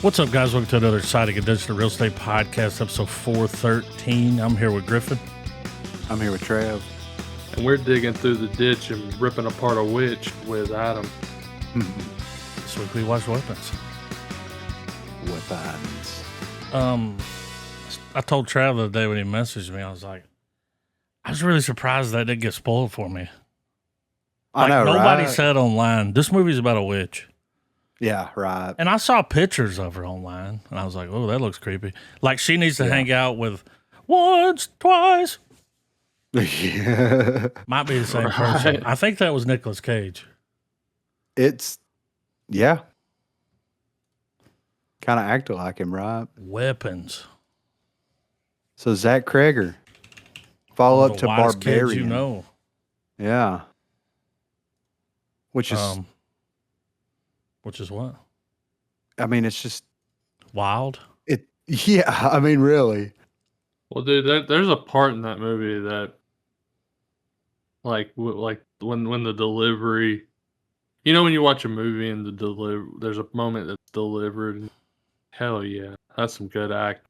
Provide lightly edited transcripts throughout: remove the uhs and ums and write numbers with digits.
What's up, guys? Welcome to another Exciting Digital Real Estate Podcast, episode 413. I'm here with Griffin. I'm here with Trev. And we're digging through the ditch and ripping apart a witch with Adam. This week we watched Weapons. I told Trav the other day when he messaged me, I was really surprised that didn't get spoiled for me. I know, nobody right? said online, this movie's about a witch. Yeah, right. And I saw pictures of her online, and I was like, oh, that looks creepy. Like, she needs to hang out with once, twice. Yeah. Might be the same person. I think that was Nicolas Cage. Yeah. Kind of acted like him, right? Weapons. So Zach Kreger, follow up to Kids, Barbarian. you know. Yeah. Which is, Which is what? I mean, it's just, Wild. yeah, I mean, really. Well, dude, there's a part in that movie that, like when the delivery, you know, when you watch a movie and there's a moment that's delivered. And hell yeah, that's some good act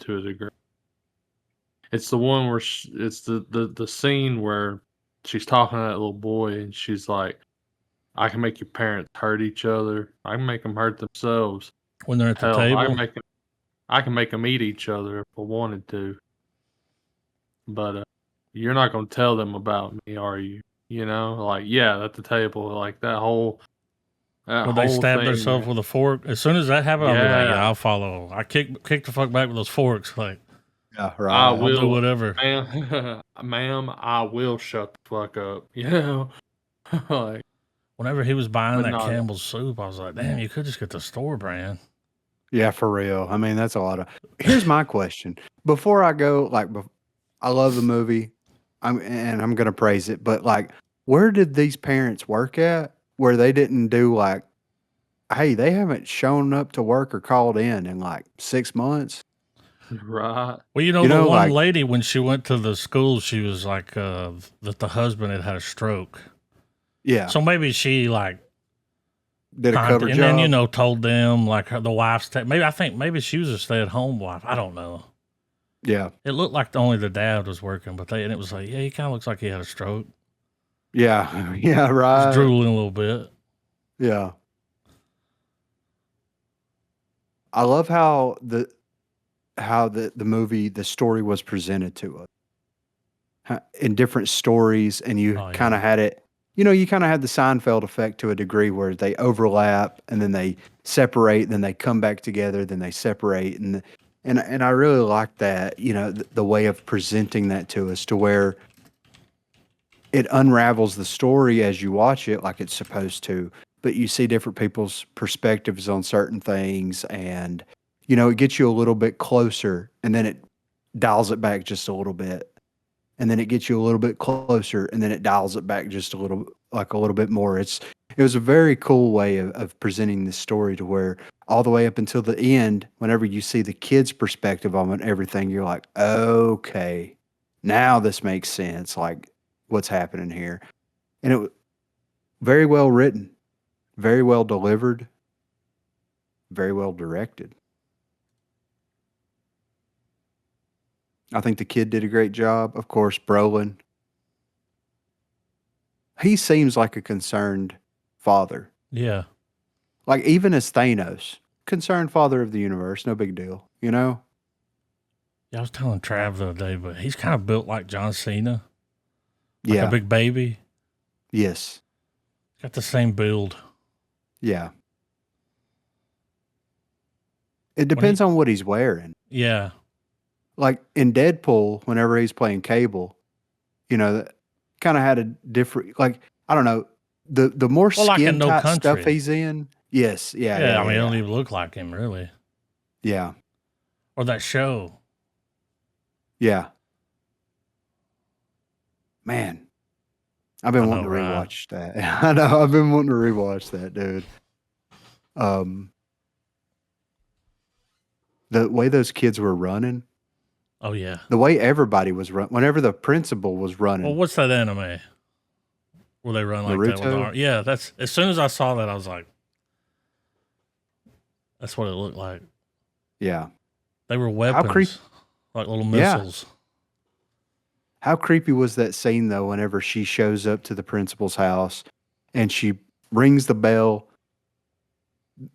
to a degree. It's the one where it's the scene where she's talking to that little boy and she's like, I can make your parents hurt each other. I can make them hurt themselves. When they're at the Hell, table. I can make them eat each other if I wanted to. But you're not going to tell them about me, are you? You know, like, yeah, at the table, like that whole. When they stab themselves with a fork. As soon as that happened, I'll be like, yeah, I'll follow. I kick the fuck back with those forks. Like, Yeah, right. I will I'll do whatever. Ma'am, I will shut the fuck up. You know? Like, whenever he was buying But that no. Campbell's soup, I was like, damn, you could just get the store brand. Yeah, for real. I mean, that's a lot of. Here's my question. Before I go, I love the movie, I'm going to praise it, but like, where did these parents work at where they didn't do like, hey, they haven't shown up to work or called in like 6 months? right. Well, the one like- lady, when she went to the school, she was like, that the husband had a stroke. Yeah. So maybe she like Did a cover and job. then, told them like the wife's, maybe she was a stay-at-home wife. I don't know. Yeah. It looked like only the dad was working, and it was like, yeah, he kind of looks like he had a stroke. Yeah. Yeah. Right. He's drooling a little bit. Yeah. I love how the movie, the story was presented to us in different stories, and you kind of had it, you kind of had the Seinfeld effect to a degree where they overlap and then they separate, then they come back together, then they separate. And I really like that, the way of presenting that to us, to where it unravels the story as you watch it like it's supposed to, but you see different people's perspectives on certain things, and, it gets you a little bit closer, and then it dials it back just a little bit. And then it gets you a little bit closer, and then it dials it back just a little bit more. It was a very cool way of presenting this story, to where all the way up until the end, whenever you see the kid's perspective on everything, you're like, okay, now this makes sense. Like, what's happening here? And it was very well written, very well delivered, very well directed. I think the kid did a great job. Of course, Brolin. He seems like a concerned father. Yeah. Like, even as Thanos, concerned father of the universe, no big deal, Yeah, I was telling Trav the other day, but he's kind of built like John Cena. Like yeah. a big baby. Yes. Got the same build. Yeah. It depends on what he's wearing. Yeah. Like in Deadpool, whenever he's playing Cable, kind of had a different, like, I don't know, the more skin tight stuff he's in. Yes. Yeah. Yeah. I mean, it don't even look like him, really. Yeah. Or that show. Yeah. Man, I've been wanting to rewatch that. I know, I've been wanting to rewatch that, dude. The way those kids were running. Oh, yeah. The way everybody was running. Whenever the principal was running. Well, what's that anime? Where they run like Naruto? that with the arm? Yeah, that's, as soon as I saw that, I was like, That's what it looked like. Yeah. They were weapons, like little missiles. Yeah. How creepy was that scene, though, whenever she shows up to the principal's house and she rings the bell?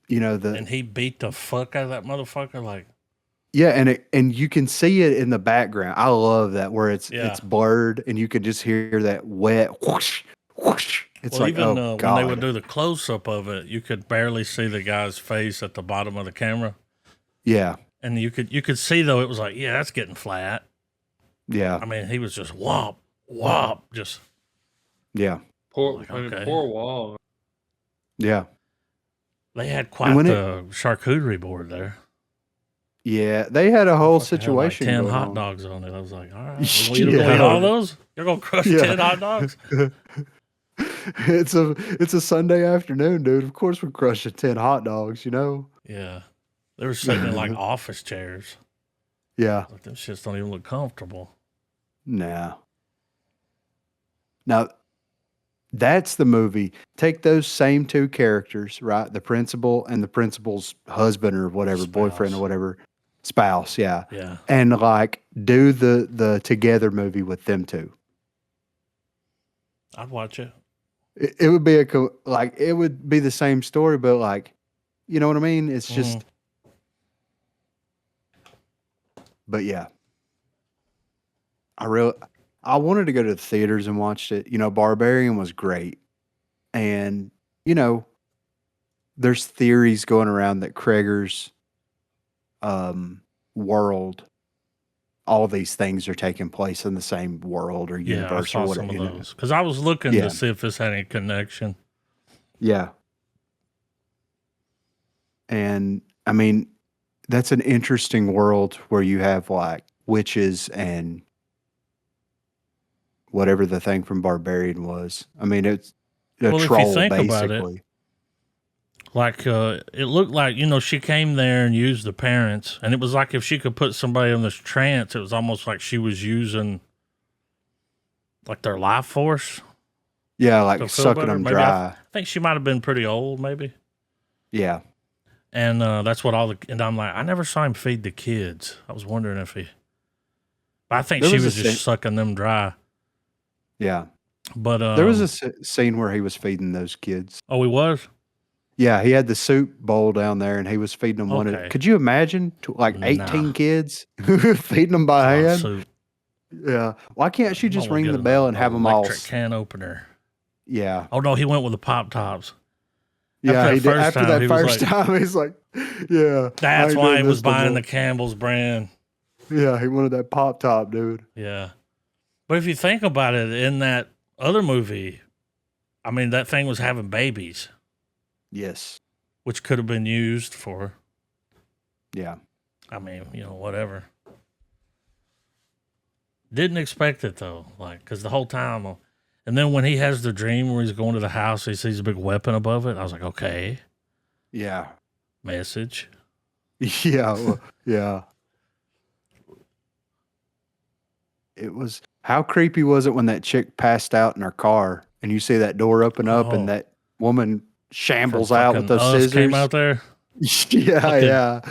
And he beat the fuck out of that motherfucker, like. Yeah, and you can see it in the background. I love that where it's blurred and you can just hear that wet whoosh, whoosh. It's like, even when they would do the close up of it, you could barely see the guy's face at the bottom of the camera. Yeah, and you could see though it was like, yeah, that's getting flat. Yeah, I mean, he was just whop, just. Yeah, poor Wall. Yeah, they had quite the charcuterie board there. Yeah, they had a whole situation. Had like 10 hot dogs on it. I was like, all right, you're gonna eat all those? You're gonna crush 10 hot dogs? It's a Sunday afternoon, dude. Of course we're crushing 10 hot dogs, Yeah. They were sitting in like office chairs. Yeah. Like, them shits don't even look comfortable. Nah. Now, that's the movie. Take those same two characters, right? The principal and the principal's husband or whatever, boyfriend or whatever. Spouse, yeah. Yeah. And like do the Together movie with them two. I'd watch it. It would be it would be the same story, but like, you know what I mean? It's just, but yeah. I wanted to go to the theaters and watch it. Barbarian was great. And, there's theories going around that Krager's world, all these things are taking place in the same world or universe or whatever. Some of those. Because I was looking to see if this had any connection. Yeah. And I mean, that's an interesting world where you have like witches and whatever the thing from Barbarian was. I mean, it's a troll, if you think basically. About it, like, it looked like, she came there and used the parents. And it was like if she could put somebody in this trance, it was almost like she was using, like, their life force. Yeah, like sucking them dry. I think she might have been pretty old, maybe. Yeah. And that's what and I'm like, I never saw him feed the kids. I was wondering if but I think she was just sucking them dry. Yeah. But there was a scene where he was feeding those kids. Oh, he was? Yeah, he had the soup bowl down there, and he was feeding them one. Could you imagine, 18 kids feeding them by hand? Soup. Yeah. Why can't she just ring the bell and have them all? Electric can opener. Yeah. Oh no, he went with the Pop Tops. Yeah, he did. After that first time, he's like, yeah. That's why he was buying the Campbell's brand. Yeah, he wanted that Pop Top, dude. Yeah. But if you think about it, in that other movie, I mean, that thing was having babies. Yes. Which could have been used for. Yeah. I mean, whatever. Didn't expect it, though. Because the whole time. And then when he has the dream where he's going to the house, he sees a big weapon above it. I was like, okay. Yeah. Message. Yeah. Well, yeah. It was. How creepy was it when that chick passed out in her car and you see that door open up and that woman shambles out with those scissors? Came out there. Yeah.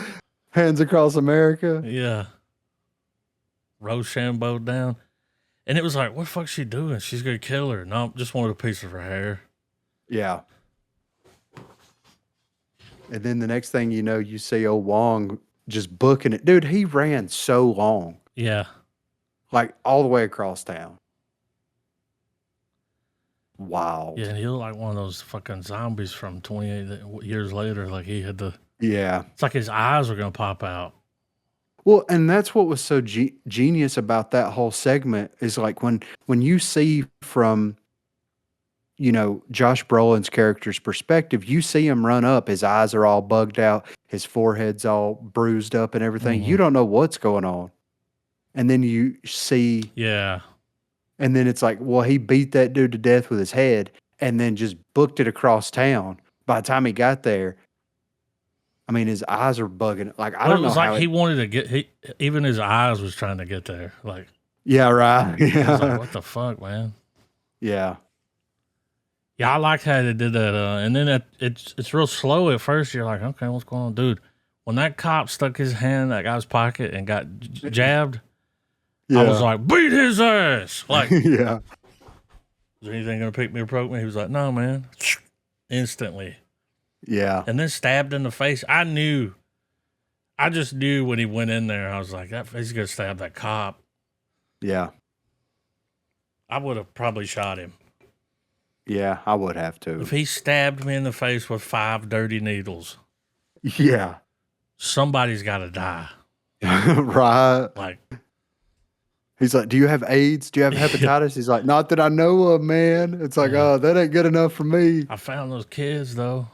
Hands across America. Yeah. Rochambeau down. And it was like, what the fuck's she doing? She's going to kill her. No, just wanted a piece of her hair. Yeah. And then the next thing you know, you see old Wong just booking it. Dude, he ran so long. Yeah. Like all the way across town. Wow. Yeah, and he looked like one of those fucking zombies from 28 years later. Like he had the... Yeah. It's like his eyes were going to pop out. Well, and that's what was so genius about that whole segment is like when you see from, Josh Brolin's character's perspective, you see him run up, his eyes are all bugged out, his forehead's all bruised up and everything. You don't know what's going on. And then you see. Yeah. And then it's like, well, he beat that dude to death with his head and then just booked it across town. By the time he got there, I mean, his eyes are bugging. Like, I don't know. It was like he wanted to get, even his eyes was trying to get there. Like, yeah, right. Yeah. Like, what the fuck, man? Yeah. Yeah, I like how they did that. And then it's real slow at first. You're like, okay, what's going on, dude? When that cop stuck his hand in that guy's pocket and got jabbed, I was like, beat his ass. Like, yeah, is anything gonna pick me or poke me? He was like, no, man. Instantly. yeah, And then stabbed in the face. I just knew when he went in there. I was like, he's gonna stab that cop. yeah, I would have probably shot him. yeah. I would have to. If he stabbed me in the face with 5 dirty needles, Yeah, somebody's got to die. right. Like, He's like, "Do you have AIDS? Do you have hepatitis?" He's like, "Not that I know of, man." It's like, "Oh, that ain't good enough for me." I found those kids though.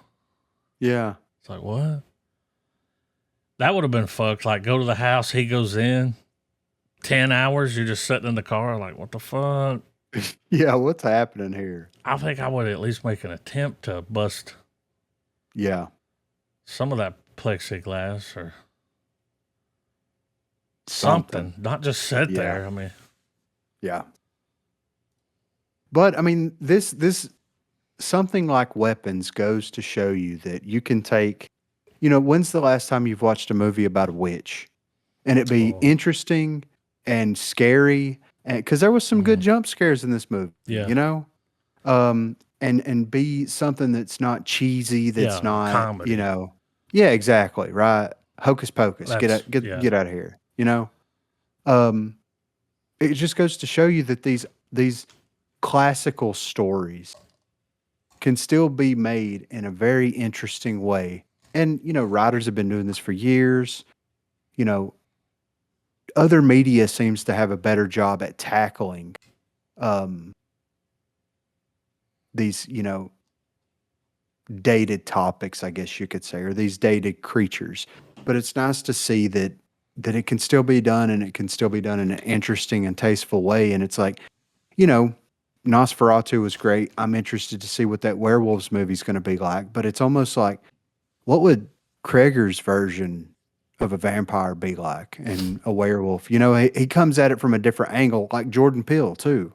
Yeah, It's like, what? That would have been fucked. Like, go to the house, he goes in, 10 hours, you're just sitting in the car, like, what the fuck? yeah. What's happening here? I think I would at least make an attempt to bust Yeah, some of that plexiglass or something. Not just sit there. I mean, Yeah. But I mean, this something like weapons goes to show you that you can take, when's the last time you've watched a movie about a witch and it be interesting and scary? And because there was some good jump scares in this movie, yeah. And be something that's not cheesy, that's not, comedy. yeah, exactly, right. Hocus pocus, get out, get out of here, It just goes to show you that these classical stories can still be made in a very interesting way. And, writers have been doing this for years. Other media seems to have a better job at tackling these, dated topics, I guess you could say, or these dated creatures. But it's nice to see that it can still be done and it can still be done in an interesting and tasteful way. And it's like, Nosferatu was great. I'm interested to see what that werewolves movie is going to be like. But it's almost like, what would Kreger's version of a vampire be like and a werewolf? He comes at it from a different angle, like Jordan Peele too.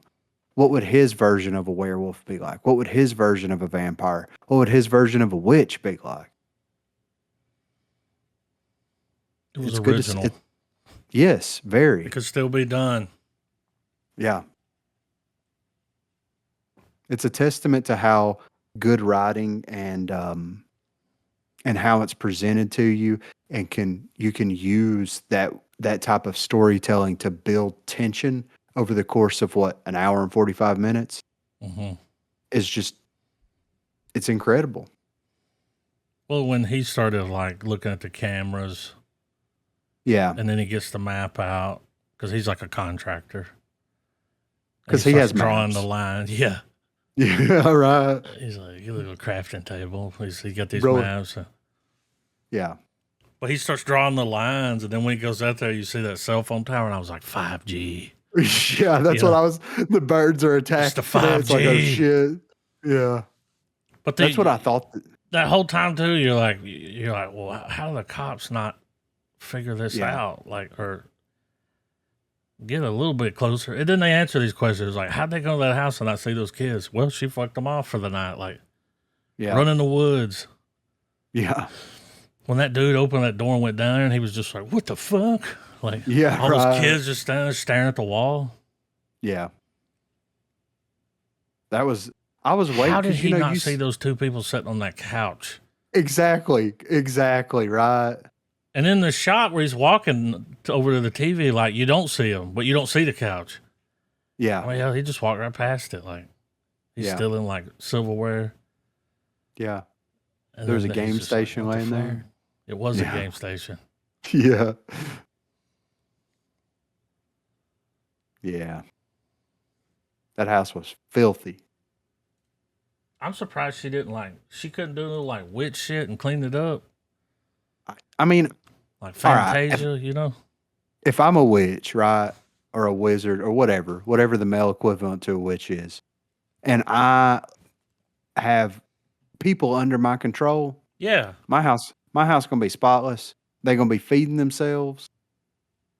What would his version of a werewolf be like? What would his version of a vampire? What would his version of a witch be like? It was original. Yes, very. It could still be done. Yeah. It's a testament to how good writing and how it's presented to you, and you can use that type of storytelling to build tension over the course of an hour and 45 minutes. It's incredible. Well, when he started like looking at the cameras, yeah, and then he gets the map out because he's like a contractor. Because he has drawing the line, yeah. Yeah, right. He's like, you look at a crafting table. He got these maps. Yeah. But he starts drawing the lines, and then when he goes out there, you see that cell phone tower, and I was like, 5G. Yeah, that's what I was. The birds are attacking. It's the 5G. It's like, oh shit. Yeah. But that's what I thought. That whole time too, you're like, well, how do the cops not figure this out? Like, or get a little bit closer. And then they answer these questions like, how'd they go to that house and not see those kids? Well, she fucked them off for the night. Like, run in the woods. Yeah. When that dude opened that door and went down there, and he was just like, what the fuck? Like, all those kids just standing there staring at the wall. Yeah. I was waiting. How did he not see those 2 people sitting on that couch? Exactly, right. And in the shot where he's walking over to the TV, like, you don't see him, but you don't see the couch. Yeah. I mean, he just walked right past it. Like, he's still in, like, silverware. Yeah. There's a game station laying there. It was a game station. Yeah. Yeah. That house was filthy. I'm surprised she couldn't do like witch shit and clean it up. I mean, like Fantasia, If I'm a witch, right, or a wizard or whatever the male equivalent to a witch is, and I have people under my control, my house gonna be spotless. They're gonna be feeding themselves.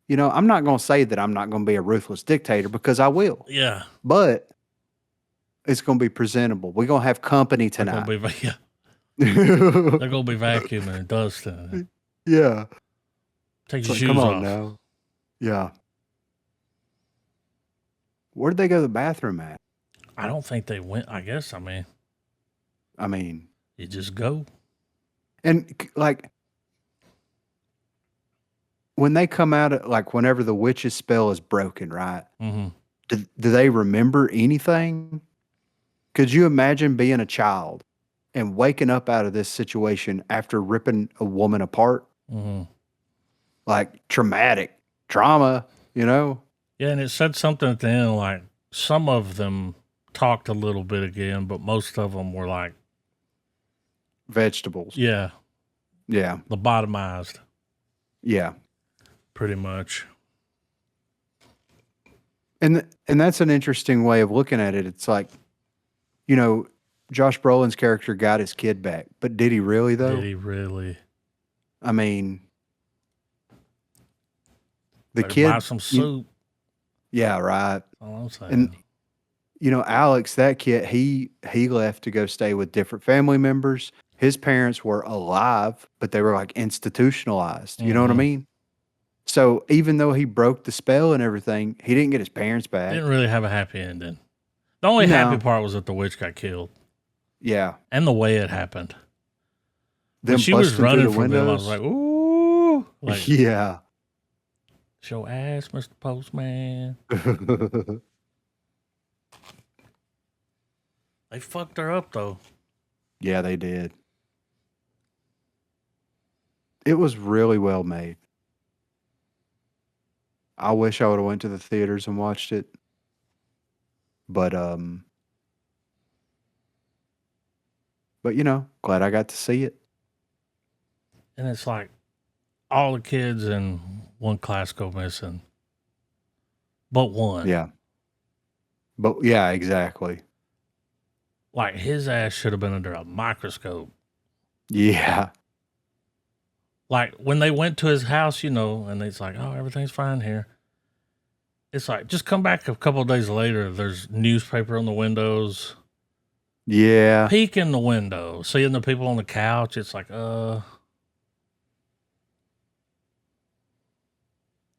I'm not gonna say that I'm not gonna be a ruthless dictator, because I will. Yeah. But It's gonna be presentable. We're gonna have company They're tonight. gonna be they're gonna be vacuuming and dusting. Yeah. Take It's your like, shoes come on off. now. Yeah. Where'd they go to the bathroom at? I don't think they went. I guess. I mean, you just go. And like when they come out, like whenever the witch's spell is broken, right? Mm-hmm. Do they remember anything? Could you imagine being a child and waking up out of this situation after ripping a woman apart? Mm-hmm. Like traumatic trauma, you know? Yeah, and it said something at the end, like some of them talked a little bit again, but most of them were like Vegetables. Yeah, Yeah. lobotomized, Yeah. pretty much. And that's an interesting way of looking at it. It's like, you know, Josh Brolin's character got his kid back, but did he really though? Did he really? I mean, the Better kid buy some soup. Yeah, right. That's all I'm saying. And you know, Alex, that kid, he left to go stay with different family members. His parents were alive, but they were like institutionalized. You know what I Mhm. mean? So even though he broke the spell and everything, he didn't get his parents back. Didn't really have a happy ending. The only No. happy part was that the witch got killed Yeah. and the way it happened. When Them she was busting through running the from them, I was windows. like, ooh. Like, Yeah. show ass, Mr. Postman. They fucked her up, though. Yeah, they did. It was really well made. I wish I would have went to the theaters and watched it. But you know, glad I got to see it. And it's like all the kids in one class go missing, but one. Yeah. But yeah, exactly. Like his ass should have been under a microscope. Yeah. Like when they went to his house, you know, and it's like, oh, everything's fine here. It's like, just come back a couple of days later. There's newspaper on the windows. Yeah. Peek in the window, seeing the people on the couch. It's like,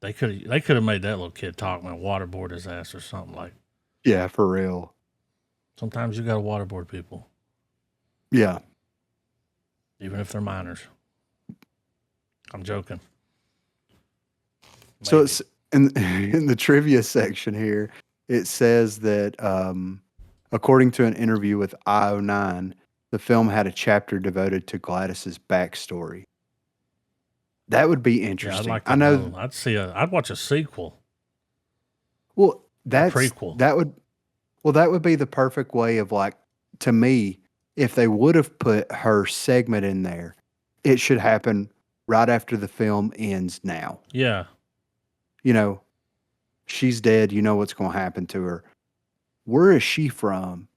they could have made that little kid talk, man, waterboard his ass or something. Like, Yeah, for real. sometimes you got to waterboard people, Yeah. even if they're minors. I'm joking. So Maybe. it's in the trivia section here, it says that according to an interview with IO9, the film had a chapter devoted to Gladys's backstory. That would be Yeah, interesting. I'd like to I know. I'd watch a sequel. Well, that's prequel. that would be the perfect way of, like, to me, if they would have put her segment in there, it should happen right after the film ends now. Yeah. You know, she's dead, you know what's going to happen to her. Where is she from?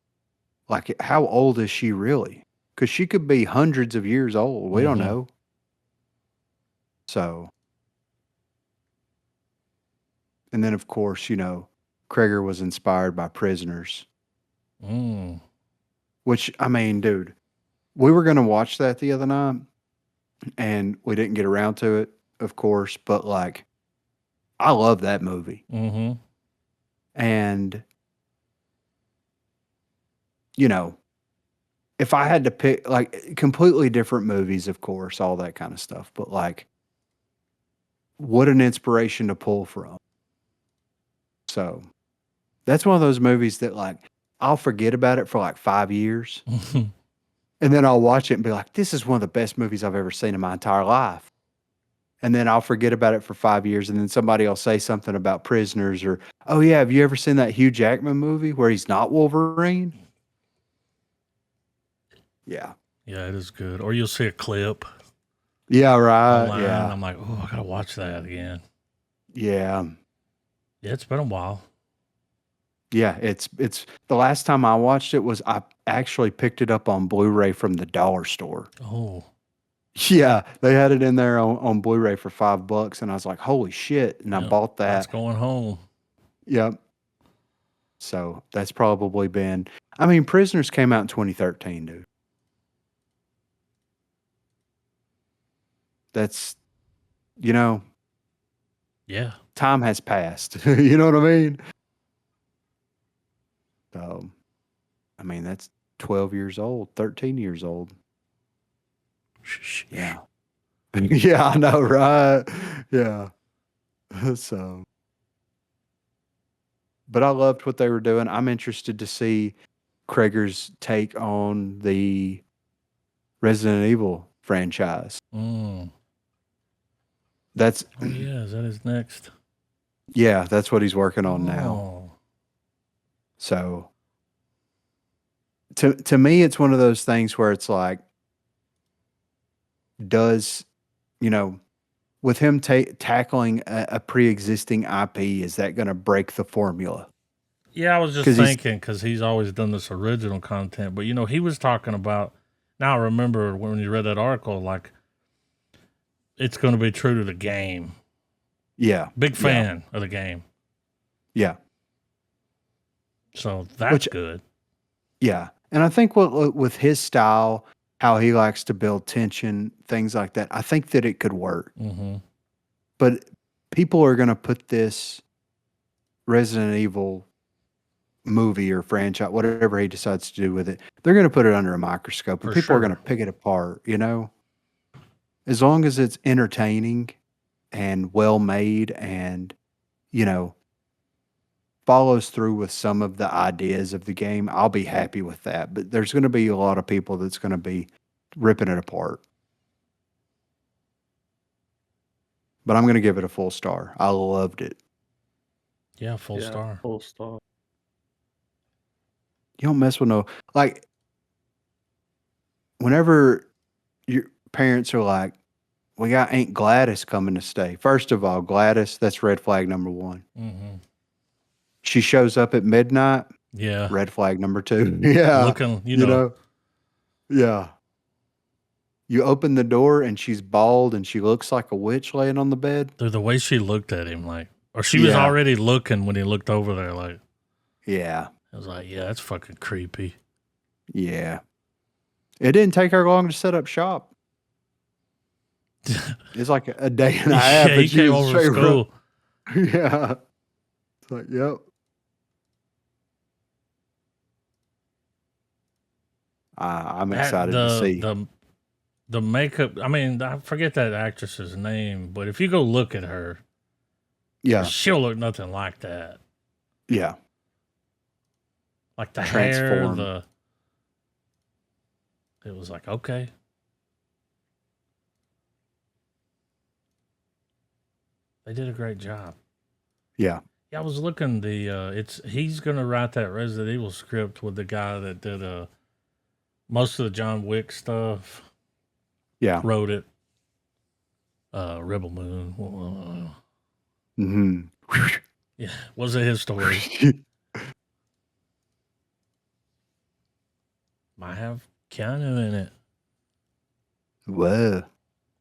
Like, how old is she really? Because she could be hundreds of years old. We don't Mhm. know. So, and then of course, you know, Kreger was inspired by Prisoners, Mm. which, I mean, dude, we were going to watch that the other night and we didn't get around to it, of course, but like, I love that movie. Mm-hmm. And, you know, if I had to pick, like, completely different movies, of course, all that kind of stuff, but like, what an inspiration to pull from. So that's one of those movies that, like, I'll forget about it for like 5 years and then I'll watch it and be like, this is one of the best movies I've ever seen in my entire life. And then I'll forget about it for 5 years and then somebody will say something about Prisoners or, oh yeah, have you ever seen that Hugh Jackman movie where he's not Wolverine? Yeah. Yeah, it is good. Or you'll see a clip Yeah, right. online. Yeah. I'm like, oh, I gotta watch that again. Yeah. Yeah, it's been a while. Yeah, it's the last time I watched it was I actually picked it up on Blu-ray from the dollar store. Oh, Yeah, they had it in there on Blu-ray for $5 and I was like, holy shit. And I yeah, bought that's that. going home. Yep. So that's probably been. I mean, Prisoners came out in 2013, dude. That's, you know, Yeah. time has passed. You know what I mean? So, I mean, that's 12 years old, 13 years old. Yeah. Yeah, I know, right? Yeah. So, but I loved what they were doing. I'm interested to see Krager's take on the Resident Evil franchise. Mm. That's Oh yeah, is that his next? yeah, that's what he's working on now. Oh. So to me, it's one of those things where it's like, does with him tackling a pre-existing IP, is that going to break the formula? Yeah, I was just 'Cause he's- thinking because he's always done this original content, but he was talking about. Now I remember when you read that article, like it's going to be true to the game. Yeah, Big fan of the game, yeah, so that's good. yeah. And I think what with his style, how he likes to build tension, things like that, I think that it could work. Mm-hmm. But people are going to put this Resident Evil movie or franchise, whatever he decides to do with it, they're going to put it under a microscope, and For people are going sure. to pick it apart. As long as it's entertaining and well made, and follows through with some of the ideas of the game, I'll be happy with that. But there's going to be a lot of people that's going to be ripping it apart. But I'm going to give it a full star. I loved it. Yeah, full star. Full star. You don't mess with no, like, whenever your parents are like, we got Aunt Gladys coming to stay. First of all, Gladys, that's red flag number 1. Mm-hmm. She shows up at midnight. Yeah. Red flag number 2. Yeah. Looking, you know. Yeah. You open the door and she's bald and she looks like a witch laying on the bed. Dude, the way she looked at him, like, or she was already looking when he looked over there, like. Yeah. I was like, yeah, that's fucking creepy. Yeah. It didn't take her long to set up shop. It's like a day and a half. Yeah, he came over to school. Yeah. It's like, yep. I'm excited to see. The makeup. I mean, I forget that actress's name, but if you go look at her, yeah, she'll look nothing like that. Yeah. Like the hair, it was like, okay. They did a great job. Yeah. Yeah, I was looking he's gonna write that Resident Evil script with the guy that did most of the John Wick stuff. Yeah. Wrote it. Rebel Moon. Mm-hmm. Yeah. Was it his story? Might have Keanu in it. Whoa.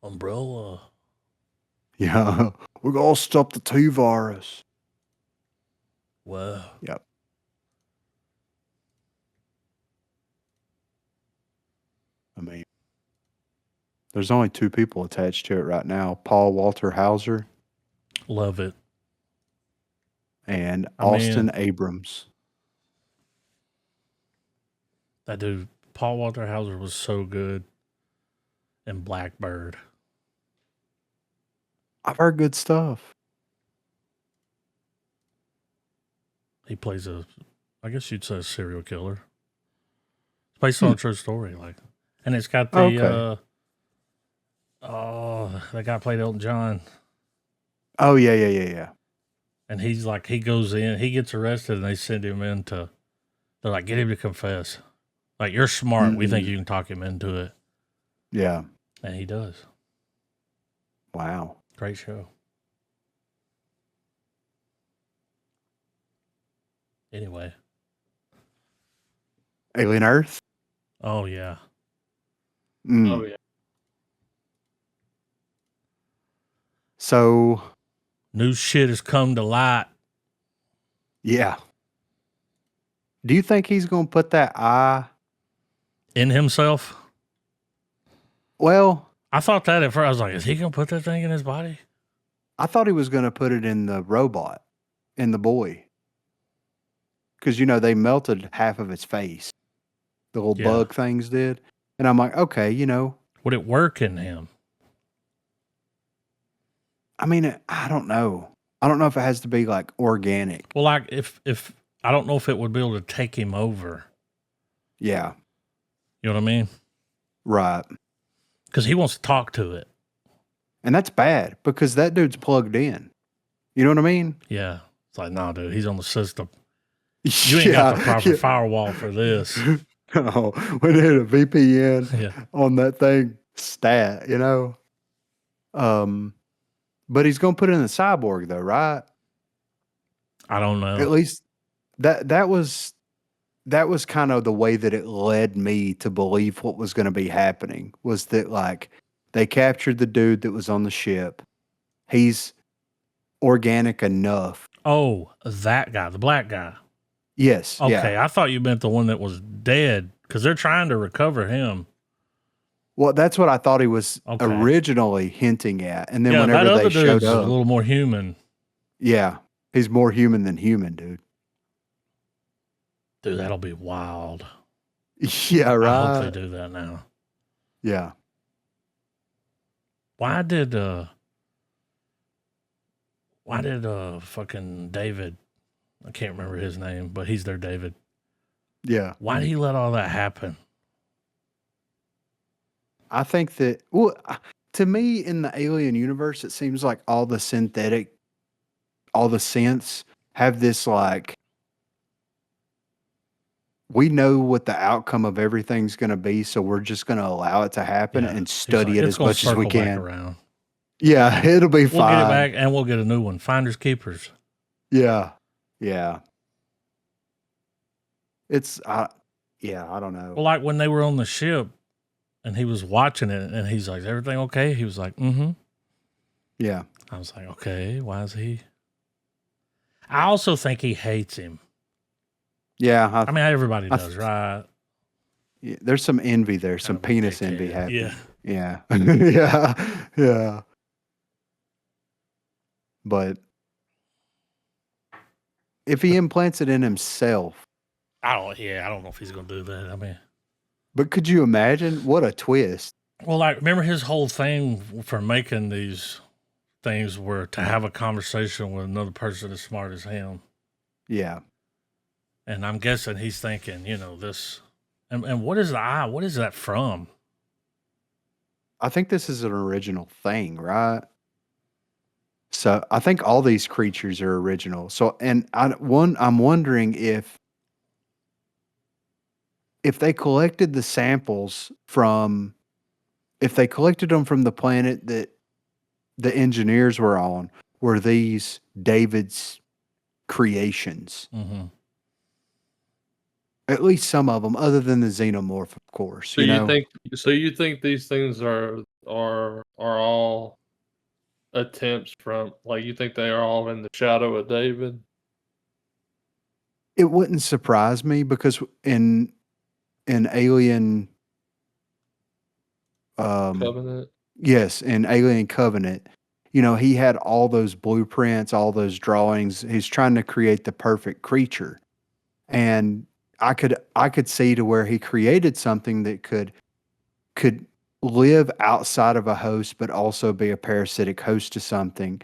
Umbrella. Yeah. We're going to stop the T-virus. Whoa. Yep. I mean, there's only 2 people attached to it right now. Paul Walter Hauser. Love it. And Austin Abrams. That dude, Paul Walter Hauser, was so good in Blackbird. I've heard good stuff. He plays I guess you'd say a serial killer. It's based on a true story, and it's got the that guy played Elton John. Oh yeah. And he's like, he goes in, he gets arrested, and they send him in they're like, get him to confess. Like, you're smart. We think you can talk him into it. Yeah. And he does. Wow. Great show. Anyway. Alien Earth? Oh, yeah. Oh, yeah. So. New shit has come to light. Yeah. Do you think he's going to put that eye? In himself? Well, I thought that at first. I was like, is he going to put that thing in his body? I thought he was going to put it in the robot, in the boy. Because, they melted half of his face. The little Yeah. bug things did. And I'm like, okay, Would it work in him? I mean, I don't know. I don't know if it has to be like organic. Well, like if I don't know if it would be able to take him over. Yeah. You know what I mean? Right. Because he wants to talk to it. And that's bad because that dude's plugged in. You know what I mean? Yeah. It's like, no, dude, he's on the system. You ain't got the proper firewall for this. No, we need a VPN on that thing stat, But he's going to put it in the cyborg though, right? I don't know. At least that was kind of the way that it led me to believe what was going to be happening was that like they captured the dude that was on the ship. He's organic enough. Oh, that guy, the black guy. Yes. Okay, Yeah. I thought you meant the one that was dead because they're trying to recover him. Well, that's what I thought he was originally hinting at, and then whenever that other they showed dude's up, a little more human. Yeah, he's more human than human, dude. Dude, that'll be wild. Yeah, right. I hope they do that now. Yeah. Why did fucking David, I can't remember his name, but he's their David. Yeah. Why did he let all that happen? I think that, to me, in the alien universe, it seems like all the synths have this like, we know what the outcome of everything's going to be, so we're just going to allow it to happen and study it as much as we can. Around. Yeah, it'll be fine. We'll get it back and we'll get a new one. Finders keepers. Yeah. Yeah. It's, I don't know. Well, like when they were on the ship and he was watching it and he's like, is everything okay? He was like, mm-hmm. Yeah. I was like, okay, why is he? I also think he hates him. Yeah. I mean, everybody does, right? Yeah, there's some envy there, some penis envy happening. Yeah. Yeah. Yeah. Yeah. But if he implants it in himself. I don't know if he's going to do that. I mean. But could you imagine? What a twist. Well, like, remember his whole thing for making these things were to have a conversation with another person as smart as him. Yeah. And I'm guessing he's thinking, this. And what is the eye? What is that from? I think this is an original thing, right? So I think all these creatures are original. So, and I'm wondering if they collected the samples if they collected them from the planet that the engineers were on, were these David's creations? Mm-hmm. At least some of them, other than the xenomorph, of course. So you think these things are all attempts from, like, you think they are all in the shadow of David? It wouldn't surprise me because in Alien Covenant. Yes, in Alien Covenant, he had all those blueprints, all those drawings. He's trying to create the perfect creature. And I could see to where he created something that could live outside of a host, but also be a parasitic host to something.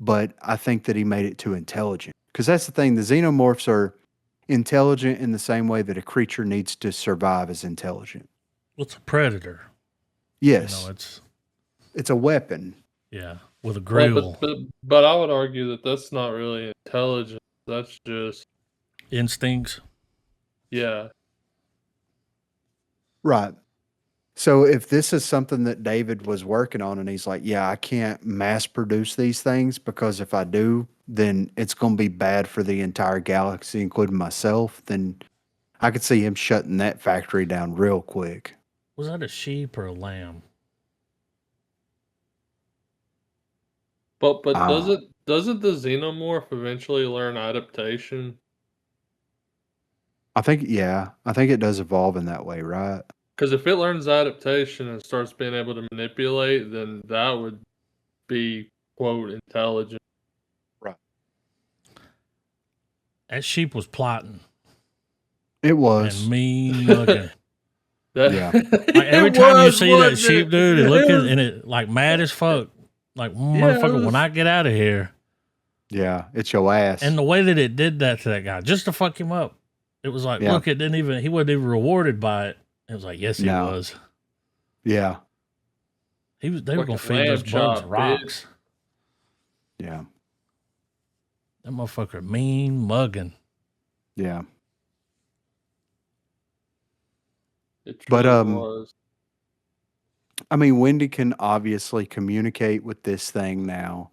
But I think that he made it too intelligent. Because that's the thing, the xenomorphs are intelligent in the same way that a creature needs to survive as intelligent. Well, it's a predator. Yes. It's a weapon. Yeah, with a grill. But I would argue that that's not really intelligence. That's just instincts. Yeah. Right. So if this is something that David was working on and he's like, yeah, I can't mass produce these things because if I do, then it's going to be bad for the entire galaxy, including myself, then I could see him shutting that factory down real quick. Was that a sheep or a lamb? But doesn't the xenomorph eventually learn adaptation? I think it does evolve in that way, right? Because if it learns adaptation and starts being able to manipulate, then that would be, quote, intelligent. Right. That sheep was plotting It and was. mean mugging. Yeah. Like every time you see that sheep, dude, it looking and it like mad as fuck. Like motherfucker, when I get out of here. Yeah, it's your ass. And the way that it did that to that guy, just to fuck him up, it was like, look, it didn't even. He wasn't even rewarded by it. It was like, yes, he was. Yeah. He was. They were gonna feed those bugs rocks. Yeah. That motherfucker mean mugging. Yeah. But was. I mean, Wendy can obviously communicate with this thing now,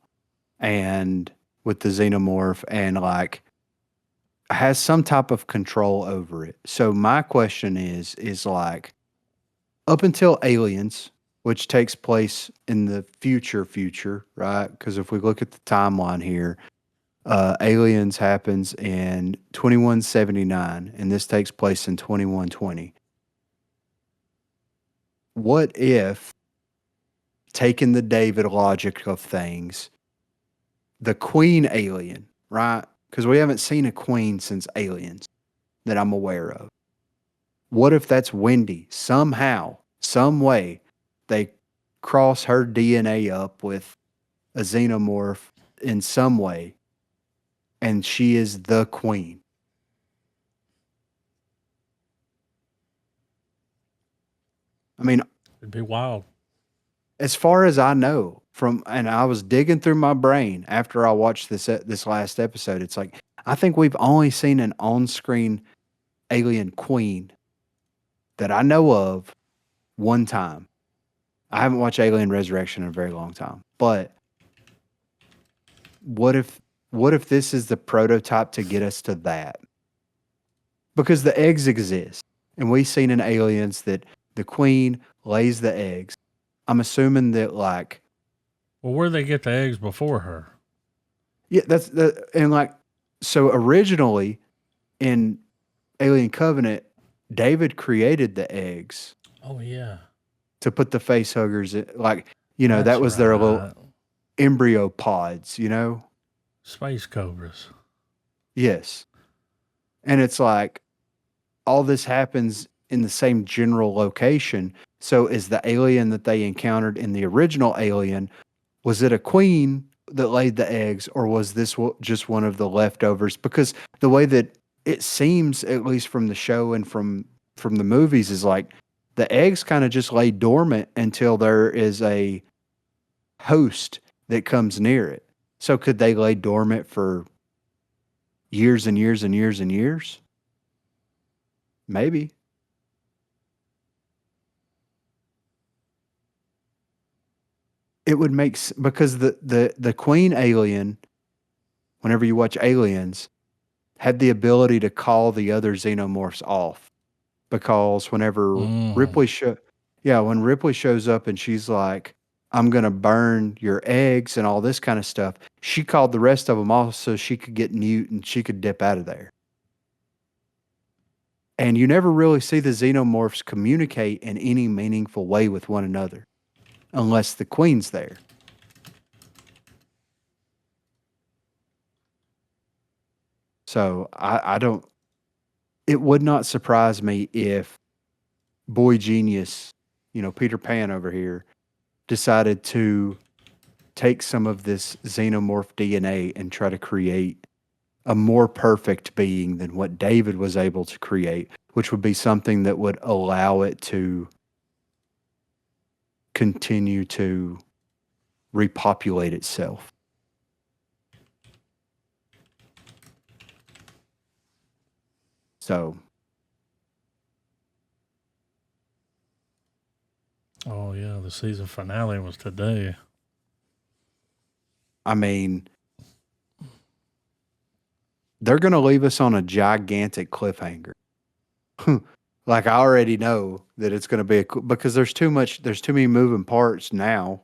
and with the xenomorph, and like has some type of control over it. So my question is like, up until Aliens, which takes place in the future, right? Because if we look at the timeline here, Aliens happens in 2179, and this takes place in 2120. What if, taking the David logic of things, the queen alien, right? Because we haven't seen a queen since Aliens that I'm aware of. What if that's Wendy? Somehow, some way, they cross her DNA up with a xenomorph in some way, and she is the queen. I mean, it'd be wild. As far as I know, and I was digging through my brain after I watched this last episode, it's like I think we've only seen an on-screen alien queen that I know of one time. I haven't watched Alien Resurrection in a very long time, but what if this is the prototype to get us to that? Because the eggs exist, and we've seen in Aliens that the queen lays the eggs. I'm assuming that, like, well, where they get the eggs before her? Yeah, and like, so originally in Alien Covenant, David created the eggs. Oh yeah, to put the face huggers in, like, that was their little embryo pods, space cobras. Yes, and it's like all this happens in the same general location. So is the alien that they encountered in the original Alien, was it a queen that laid the eggs, or was this just one of the leftovers? Because the way that it seems, at least from the show and from the movies, is like the eggs kind of just lay dormant until there is a host that comes near it. So could they lay dormant for years and years and years and years? Maybe. It would make because the queen alien, whenever you watch Aliens, had the ability to call the other xenomorphs off, because whenever Ripley when Ripley shows up and she's like, I'm going to burn your eggs and all this kind of stuff, she called the rest of them off so she could get mute and she could dip out of there. And you never really see the xenomorphs communicate in any meaningful way with one another unless the queen's there. So I don't, it would not surprise me if Boy Genius, Peter Pan over here, decided to take some of this xenomorph DNA and try to create a more perfect being than what David was able to create, which would be something that would allow it to continue to repopulate itself. So. Oh yeah, the season finale was today. I mean, they're going to leave us on a gigantic cliffhanger. Like, I already know that it's going to be because there's too many moving parts now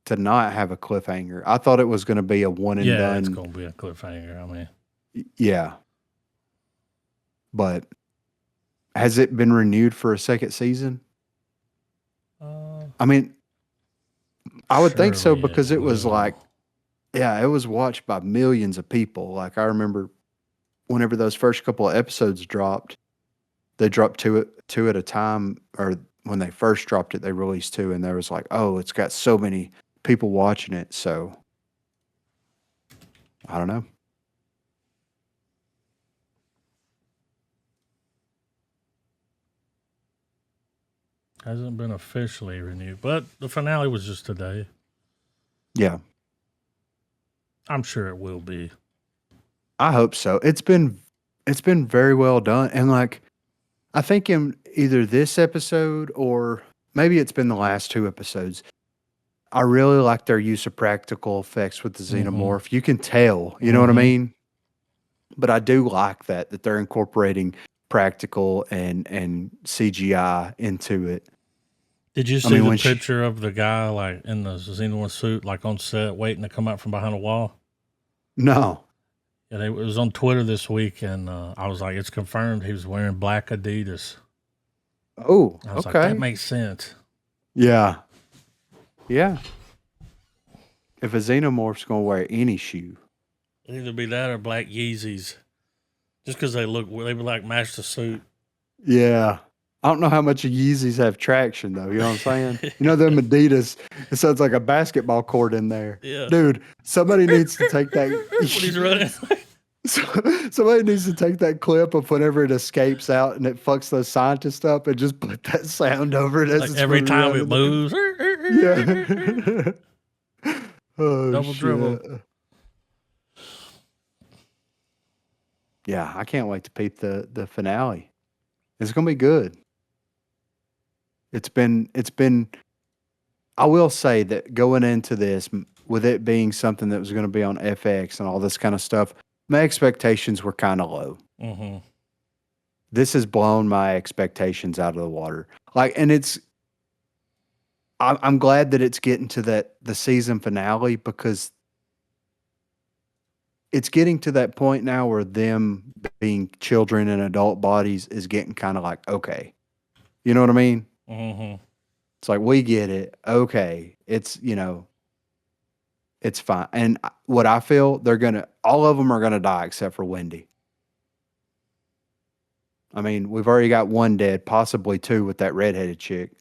to not have a cliffhanger. I thought it was going to be a one and done. Yeah, it's going to be a cliffhanger. I mean, Yeah. But has it been renewed for a second season? I mean, I would think so Surely it because it was will. like, yeah, it was watched by millions of people. Like I remember whenever those first couple of episodes dropped, they dropped two at a time, or when they first dropped it, they released two, and there was like, oh, it's got so many people watching it. So I don't know. Hasn't been officially renewed, but the finale was just today. Yeah, I'm sure it will be. I hope so. It's been very well done, and like I think in either this episode or maybe it's been the last two episodes, I really like their use of practical effects with the Mm-hmm. xenomorph. You can tell, you know what I Mm-hmm. mean? But I do like that they're incorporating practical and CGI into it. Did you I see mean, the when she picture of the guy like in the xenomorph suit, like on set, waiting to come out from behind a wall? no, And it was on Twitter this week, and I was like, "It's confirmed he was wearing black Adidas." oh, I was like, "That okay, makes sense." yeah, yeah. If a xenomorph's gonna wear any shoe, It'd either be that or black Yeezys, just because they were like match the suit. yeah. I don't know how much Yeezys have traction though. You know what I'm saying? You know them Adidas. It sounds like a basketball court in there, Yeah, dude. Somebody needs to take that. when he's running. Somebody needs to take that clip of whenever it escapes out and it fucks those scientists up and just put that sound over it as Like it's every moving time around it in there. moves, Yeah. Oh double dribble. shit. Yeah, I can't wait to peep the finale. It's gonna be good. It's been I will say that going into this, with it being something that was going to be on FX and all this kind of stuff, my expectations were kind of low. Mm-hmm. This has blown my expectations out of the water. Like, and I'm glad that it's getting to the season finale because it's getting to that point now where them being children in adult bodies is getting kind of like, okay, you know what I mean? Mm-hmm. It's like, we get it. Okay. It's fine. And what I feel, all of them are going to die except for Wendy. I mean, we've already got one dead, possibly two with that redheaded chick.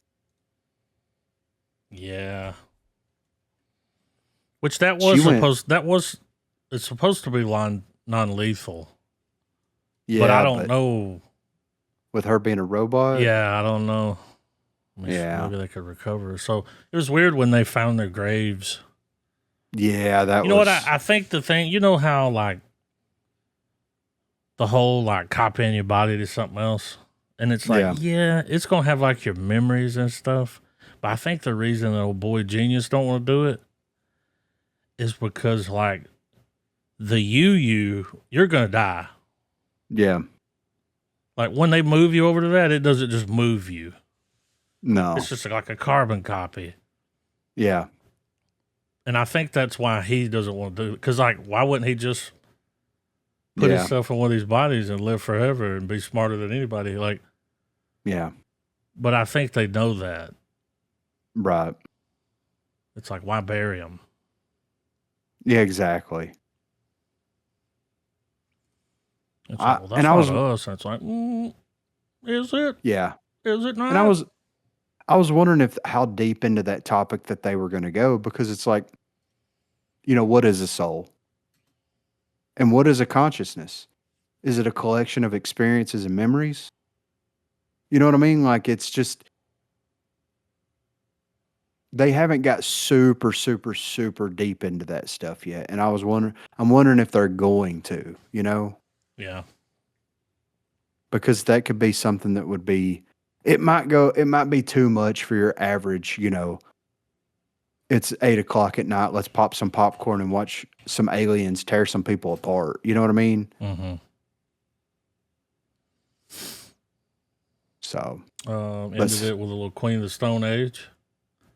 Yeah. Which that She was went, supposed it's supposed to be non lethal. But I yeah, don't but know. with her being a robot, Yeah, I don't know. yeah. Maybe they could recover. So it was weird when they found their graves. Yeah, that You know what? was, I think the thing, you know how like the whole like copying your body to something else? And it's like, yeah, yeah, it's going to have like your memories and stuff. But I think the reason that old boy Genius don't want to do it is because like you're going to die. yeah. Like when they move you over to that, it doesn't just move you. No, It's just like a carbon copy. yeah, And I think that's why he doesn't want to do it. Because, like, why wouldn't he just put yeah, himself in one of these bodies and live forever and be smarter than anybody? Like, yeah, but I think they know that. right. It's like, why bury him? Yeah, exactly. It's like, well, that's And I not was, us. And it's like, is it? yeah. Is it And not? I was wondering how deep into that topic that they were going to go because it's like, what is a soul? And what is a consciousness? Is it a collection of experiences and memories? You know what I mean? Like it's just they haven't got super, super, super deep into that stuff yet. And I'm wondering if they're going to, Yeah. because that could be something that would be, it might be too much for your average, it's 8 o'clock at night. Let's pop some popcorn and watch some aliens tear some people apart. You know what I mean? Mm-hmm. So, Ended it with a little Queen of the Stone Age.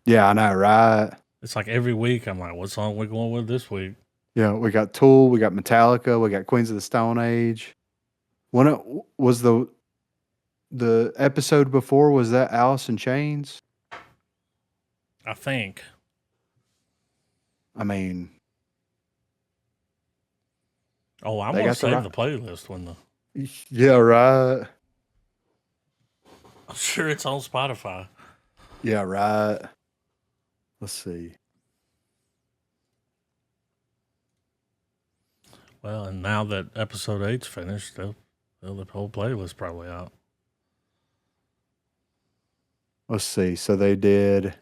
yeah, I know, right? It's like every week I'm like, what song we going with this week? Yeah, we got Tool, we got Metallica, we got Queens of the Stone Age. Was the episode before, was that Alice in Chains? I think. I mean, Oh, I'm They gonna got the save right- the playlist when the. yeah, right. I'm sure it's on Spotify. Yeah, right. Let's see. Well, and now that episode 8's finished, the whole playlist probably out. Let's see. So they did.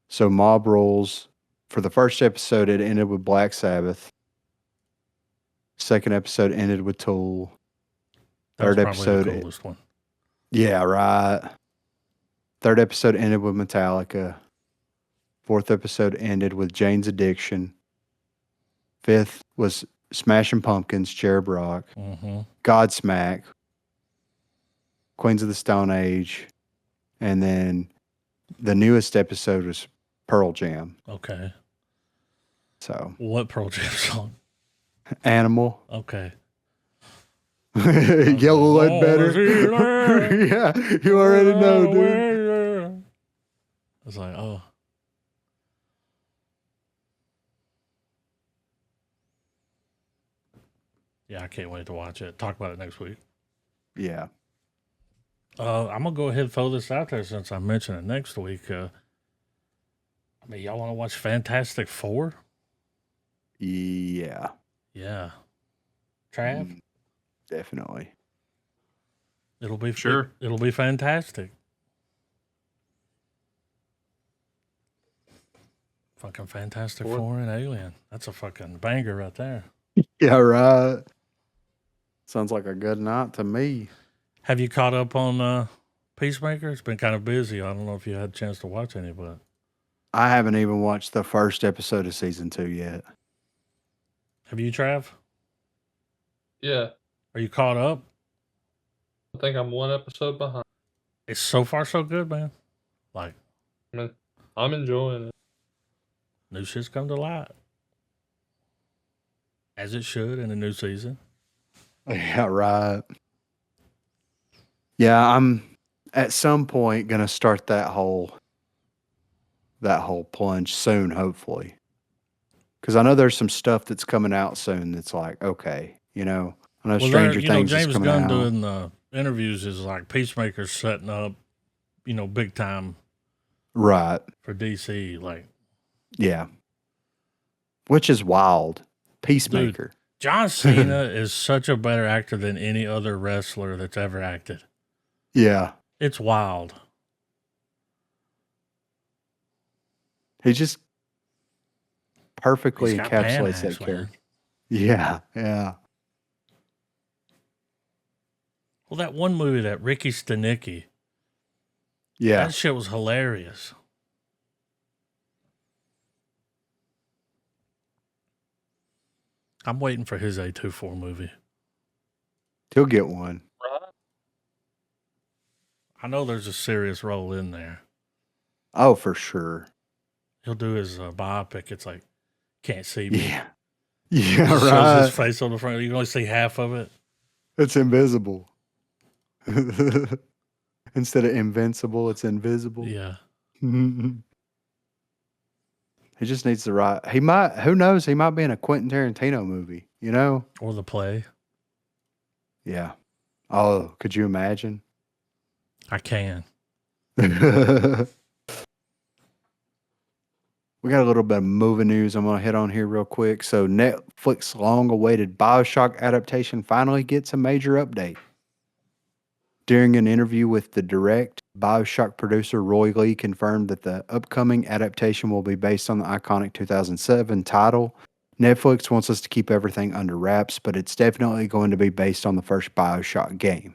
So Mob Rules, for the first episode, it ended with Black Sabbath. Second episode ended with Tool. That was Third probably episode. the coolest one. Yeah, right. Third episode ended with Metallica. Fourth episode ended with Jane's Addiction. Fifth was Smashing Pumpkins, Cherub Rock. Mm-hmm. Godsmack. Queens of the Stone Age. And then the newest episode was Pearl Jam. Okay. So What Pearl Jam song? Animal. Okay. Yellow Lead Better. Yeah, you already know, dude. I was like, oh. Yeah, I can't wait to watch it. Talk about it next week. Yeah. I'm gonna go ahead and throw this out there since I mentioned it next week. I mean, y'all want to watch Fantastic Four? Yeah. Yeah. Trav? Definitely. It'll be Sure. It'll be fantastic. Fucking Fantastic Four and Alien. That's a fucking banger right there. Yeah, right. Sounds like a good night to me. Have you caught up on Peacemaker? It's been kind of busy. I don't know if you had a chance to watch any, but I haven't even watched the first episode of season 2 yet. have you, Trav? Yeah, Are you caught up? I think I'm one episode behind. It's so far so good, man. Like, I mean, I'm enjoying it. new shit's come to light. As it should in a new season. Yeah, right. Yeah, I'm at some point gonna start that whole plunge soon, hopefully. Because I know there's some stuff that's coming out soon that's like, okay, I know Stranger Things is James coming Gunn out. doing the interviews is like Peacemaker's setting up, big time Right. for DC. Like, Yeah. Which is wild. Peacemaker. John Cena is such a better actor than any other wrestler that's ever acted. Yeah. It's wild. He just perfectly He's got encapsulates that pan-ass, man. character. Yeah. Yeah. Well, that one movie, that Ricky Stenicki, Yeah. that shit was hilarious. I'm waiting for his A24 movie. He'll get one. Right? I know there's a serious role in there. Oh, for sure. He'll do his biopic. It's like, can't see me. Yeah. Yeah, Shows right. his face on the front. You can only see half of it. It's invisible. Instead of invincible, it's invisible. Yeah. He just needs the right. He might. Who knows? He might be in a Quentin Tarantino movie. Or the play. Yeah. Oh, could you imagine? I can. We got a little bit of movie news I'm going to hit on here real quick. So Netflix long-awaited BioShock adaptation finally gets a major update. During an interview with The Direct, BioShock producer Roy Lee confirmed that the upcoming adaptation will be based on the iconic 2007 title. Netflix wants us to keep everything under wraps, but it's definitely going to be based on the first BioShock game.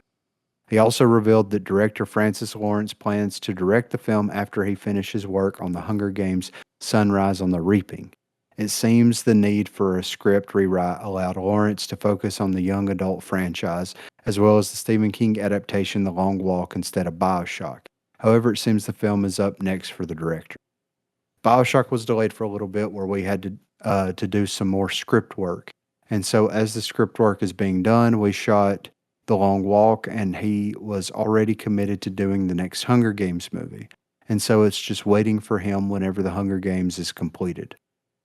He also revealed that director Francis Lawrence plans to direct the film after he finishes work on the Hunger Games Sunrise on the Reaping. It seems the need for a script rewrite allowed Lawrence to focus on the young adult franchise, as well as the Stephen King adaptation The Long Walk instead of BioShock. However, it seems the film is up next for the director. BioShock was delayed for a little bit where we had to do some more script work. And so as the script work is being done, we shot The Long Walk, and he was already committed to doing the next Hunger Games movie. And so it's just waiting for him whenever the Hunger Games is completed.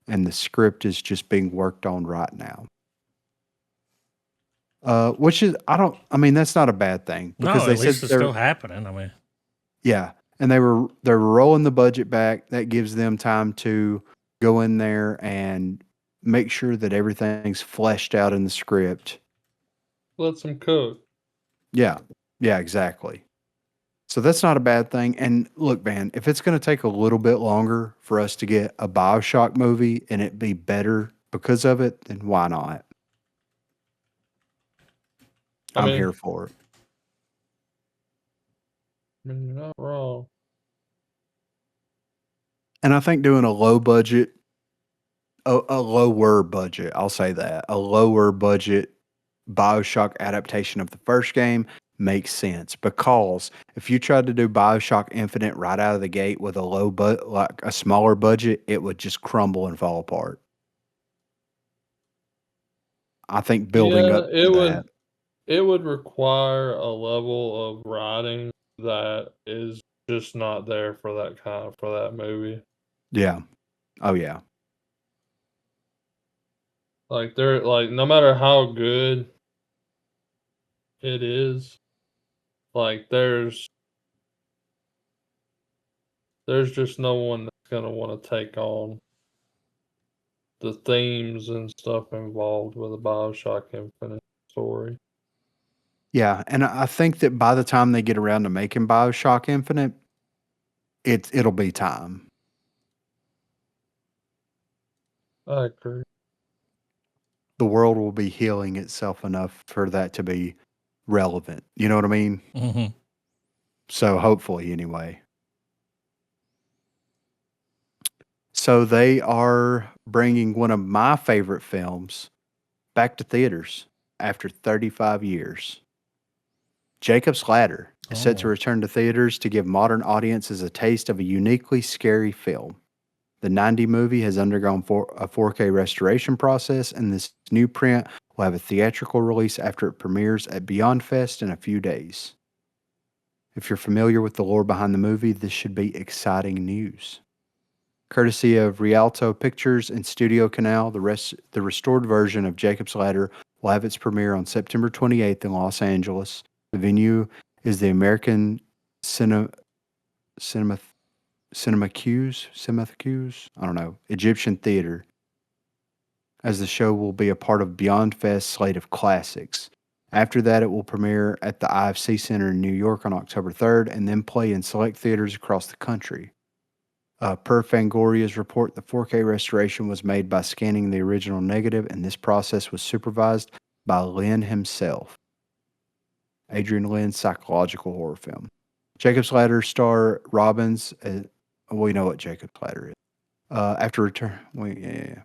And the script is just being worked on right now. Which is, I mean, that's not a bad thing because No, they at said least it's still happening. I mean, yeah, and they're rolling the budget back. That gives them time to go in there and make sure that everything's fleshed out in the script. Let them cook. Yeah, yeah, exactly. So that's not a bad thing. And look, man, if it's going to take a little bit longer for us to get a BioShock movie and it be better because of it, then why not? I'm here for it. I mean, you're not wrong. And I think doing a lower budget, I'll say that, a lower budget BioShock adaptation of the first game makes sense because if you tried to do BioShock Infinite right out of the gate with like a smaller budget, it would just crumble and fall apart. I think building up to that. It would require a level of writing that is just not there for that movie. Yeah. Oh yeah. Like no matter how good it is, like there's just no one that's gonna want to take on the themes and stuff involved with a BioShock Infinite story. Yeah, and I think that by the time they get around to making BioShock Infinite, it'll be time. I agree. The world will be healing itself enough for that to be relevant. You know what I mean? mm-hmm. So hopefully, anyway. So they are bringing one of my favorite films back to theaters after 35 years. Jacob's Ladder is set to return to theaters to give modern audiences a taste of a uniquely scary film. The 90 movie has undergone a 4K restoration process, and this new print will have a theatrical release after it premieres at Beyond Fest in a few days. If you're familiar with the lore behind the movie, this should be exciting news. Courtesy of Rialto Pictures and Studio Canal, the restored version of Jacob's Ladder will have its premiere on September 28th in Los Angeles. The venue is the American Cinema Cues, I don't know, Egyptian Theater, as the show will be a part of Beyond Fest's slate of classics. After that, it will premiere at the IFC Center in New York on October 3rd and then play in select theaters across the country. Per Fangoria's report, the 4K restoration was made by scanning the original negative, and this process was supervised by Lynn himself. Adrian Lynn's psychological horror film. Jacob's Ladder star Robbins. We know what Jacob's Ladder is. After return, it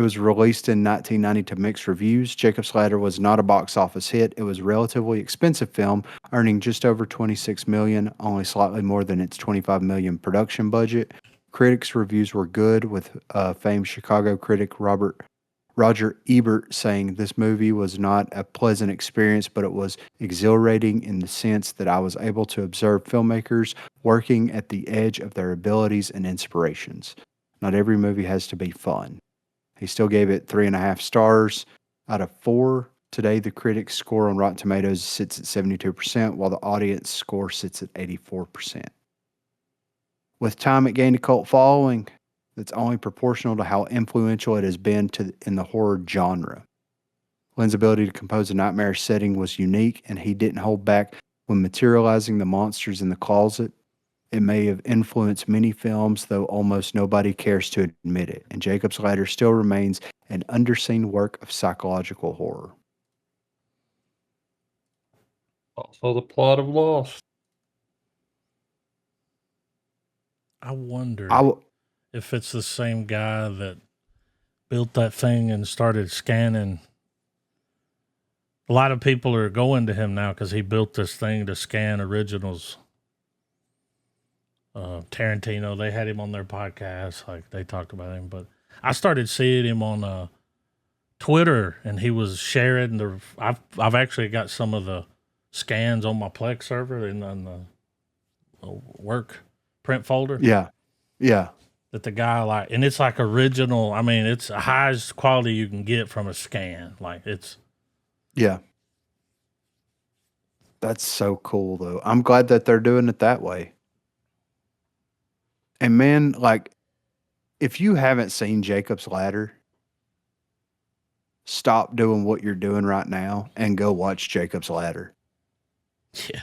was released in 1990 to mixed reviews. Jacob's Ladder was not a box office hit. It was a relatively expensive film, earning just over $26 million, only slightly more than its $25 million production budget. Critics' reviews were good, with famed Chicago critic Roger Ebert saying this movie was not a pleasant experience, but it was exhilarating in the sense that I was able to observe filmmakers working at the edge of their abilities and inspirations. Not every movie has to be fun. He still gave it 3.5 stars out of 4. Today, the critics' score on Rotten Tomatoes sits at 72%, while the audience score sits at 84%. With time, it gained a cult following that's only proportional to how influential it has been in the horror genre. Lynn's ability to compose a nightmarish setting was unique, and he didn't hold back when materializing the monsters in the closet. It may have influenced many films, though almost nobody cares to admit it, and Jacob's Ladder still remains an underseen work of psychological horror. Also the plot of Lost. I wonder if it's the same guy that built that thing and started scanning. A lot of people are going to him now because he built this thing to scan originals. Tarantino. They had him on their podcast. Like they talked about him, but I started seeing him on Twitter, and he was sharing the. I've actually got some of the scans on my Plex server and on the work print folder. Yeah. Yeah. That the guy like, and it's like original. I mean, it's the highest quality you can get from a scan. Like it's. Yeah. That's so cool, though. I'm glad that they're doing it that way. And man, like, if you haven't seen Jacob's Ladder, stop doing what you're doing right now and go watch Jacob's Ladder. Yeah.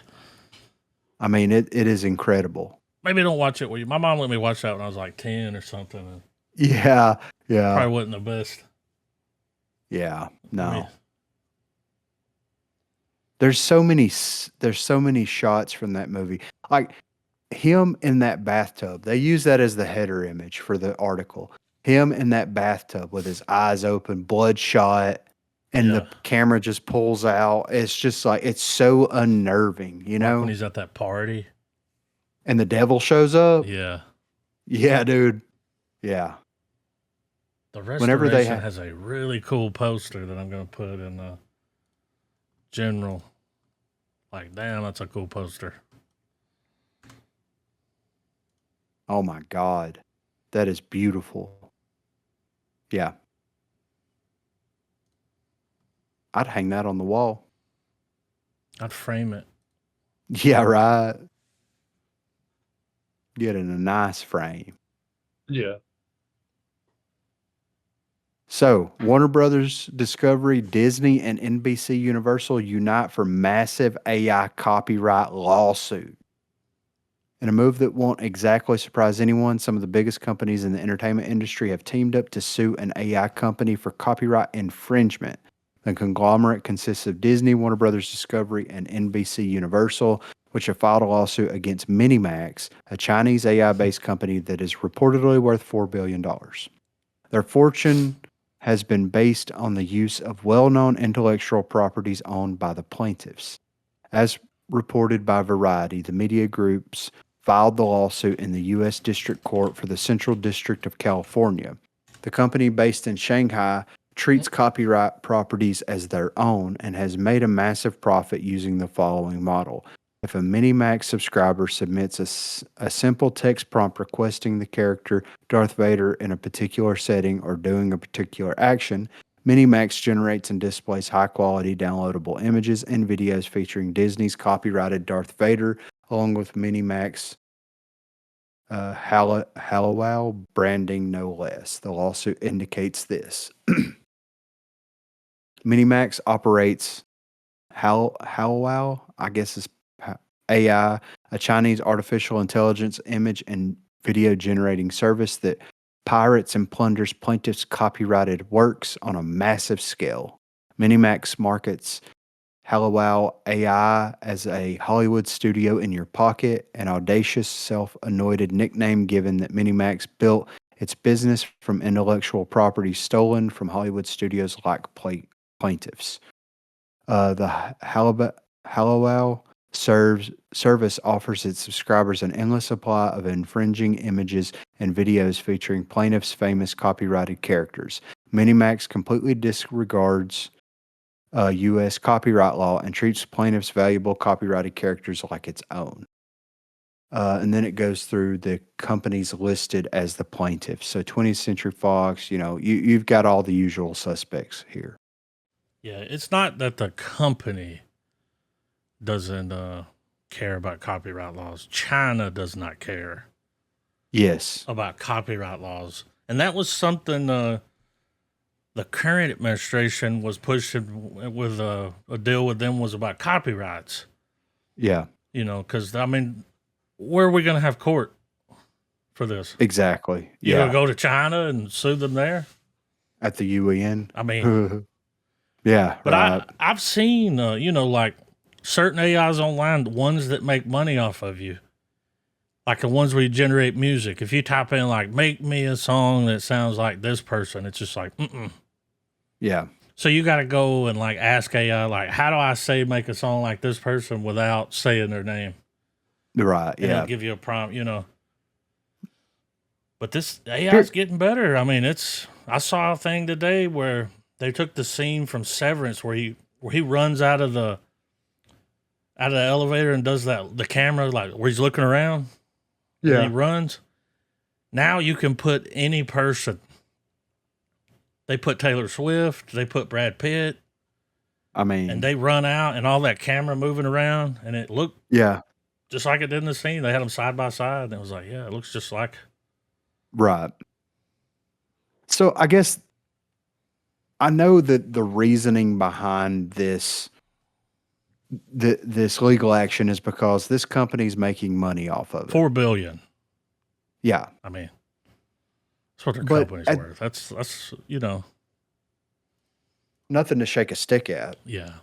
I mean, it is incredible. Maybe don't watch it with you. My mom let me watch that when I was like 10 or something. Yeah. Yeah. Probably wasn't the best. Yeah. No. I mean, there's so many shots from that movie. Like him in that bathtub. They use that as the header image for the article. Him in that bathtub with his eyes open, bloodshot, and the camera just pulls out. It's just like, it's so unnerving, you know? When he's at that party. And the devil shows up. Yeah. Yeah, dude. Yeah. The Restoration has a really cool poster that I'm going to put in the general. Like, damn, that's a cool poster. Oh my God. That is beautiful. Yeah. I'd hang that on the wall. I'd frame it. Yeah, right. Get in a nice frame. Yeah. So, Warner Brothers Discovery, Disney, and NBC Universal unite for massive AI copyright lawsuit. In a move that won't exactly surprise anyone, some of the biggest companies in the entertainment industry have teamed up to sue an AI company for copyright infringement. The conglomerate consists of Disney, Warner Brothers Discovery, and NBC Universal, which have filed a lawsuit against Minimax, a Chinese AI-based company that is reportedly worth $4 billion. Their fortune has been based on the use of well-known intellectual properties owned by the plaintiffs. As reported by Variety, the media groups filed the lawsuit in the U.S. District Court for the Central District of California. The company, based in Shanghai, treats copyright properties as their own and has made a massive profit using the following model. If a Minimax subscriber submits a simple text prompt requesting the character Darth Vader in a particular setting or doing a particular action, Minimax generates and displays high-quality downloadable images and videos featuring Disney's copyrighted Darth Vader, along with Minimax Hallowell branding, no less. The lawsuit indicates this. Minimax operates Hallowell, I guess is AI, a Chinese artificial intelligence image and video generating service that pirates and plunders plaintiffs' copyrighted works on a massive scale. Minimax markets Hallowell AI as a Hollywood studio in your pocket, an audacious, self-anointed nickname given that Minimax built its business from intellectual property stolen from Hollywood studios like plaintiffs. The Hallowell service offers its subscribers an endless supply of infringing images and videos featuring plaintiffs' famous copyrighted characters. Minimax completely disregards U.S. copyright law and treats plaintiffs' valuable copyrighted characters like its own. And then it goes through the companies listed as the plaintiffs. So 20th Century Fox, you've got all the usual suspects here. Yeah, it's not that the company doesn't care about copyright laws. China does not care. Yes. About copyright laws. And that was something the current administration was pushing with a deal with them was about copyrights. Yeah. Because, where are we going to have court for this? Exactly. You going to go to China and sue them there? At the UN? Yeah. But right. I've seen, like certain AIs online, the ones that make money off of you. Like the ones where you generate music. If you type in, like, make me a song that sounds like this person, it's just like, Yeah. So you got to go and, like, ask AI, like, how do I make a song like this person without saying their name? Right, And yeah. it'll give you a prompt, But this AI is getting better. I mean, I saw a thing today where they took the scene from Severance where he runs out of the elevator and does the camera like where he's looking around. Yeah. And he runs. Now you can put any person. They put Taylor Swift, they put Brad Pitt. I mean, and they run out and all that camera moving around and it looked just like it did in the scene. They had them side by side and it was like, yeah, it looks just like. Right. So I guess I know that the reasoning behind this legal action is because this company's making money off of it. $4 billion. Yeah. I mean, that's what their company's worth. That's nothing to shake a stick at. Yeah.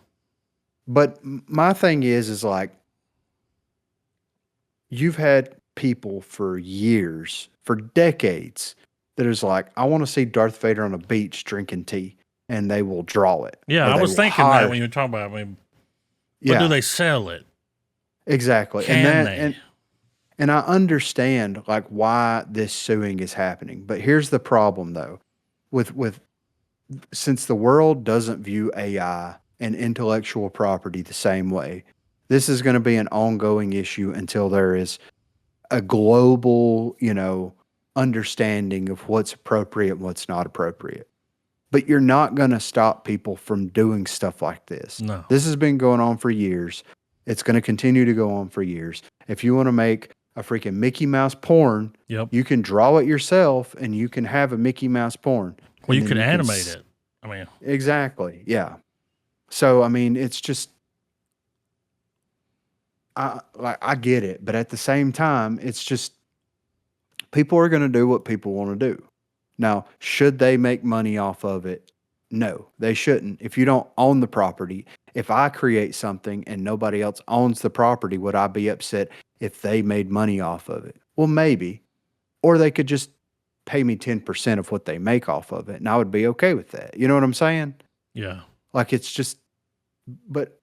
But my thing is like, you've had people for years, for decades, that is like, I want to see Darth Vader on a beach drinking tea, and they will draw it. Yeah, I was thinking that when you were talking about it. I mean, but do they sell it? Exactly. Can they? And I understand like why this suing is happening. But here's the problem though. Since the world doesn't view AI and intellectual property the same way, this is going to be an ongoing issue until there is a global, understanding of what's appropriate and what's not appropriate. But you're not going to stop people from doing stuff like this. No. This has been going on for years. It's going to continue to go on for years. If you want to make a freaking Mickey Mouse porn, you can draw it yourself and you can have a Mickey Mouse porn. Well, you can animate it. I mean, exactly. Yeah. So, I mean, it's just, I get it, but at the same time, it's just people are going to do what people want to do. Now, should they make money off of it? No, they shouldn't. If you don't own the property, if I create something and nobody else owns the property, would I be upset if they made money off of it? Well, maybe. Or they could just pay me 10% of what they make off of it, and I would be okay with that. You know what I'm saying? Yeah. Like, it's just, but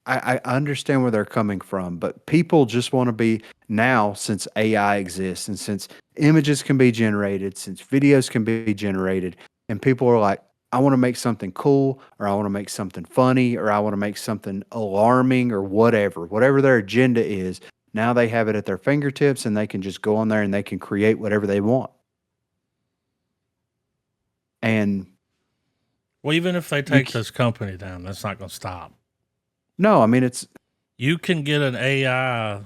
I understand where they're coming from, but people just want to be, now since AI exists and since images can be generated, since videos can be generated, and people are like, I want to make something cool, or I want to make something funny, or I want to make something alarming, or whatever their agenda is. Now they have it at their fingertips and they can just go on there and they can create whatever they want. And well, even if they take this company down, that's not going to stop. No, I mean, you can get an AI,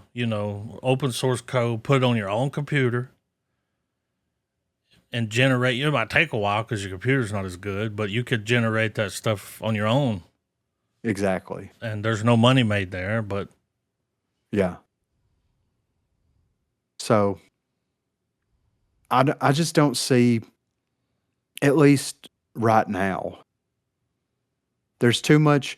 open source code, put it on your own computer and generate. It might take a while because your computer's not as good, but you could generate that stuff on your own. Exactly. And there's no money made there, but yeah. So I just don't see, at least right now, there's too much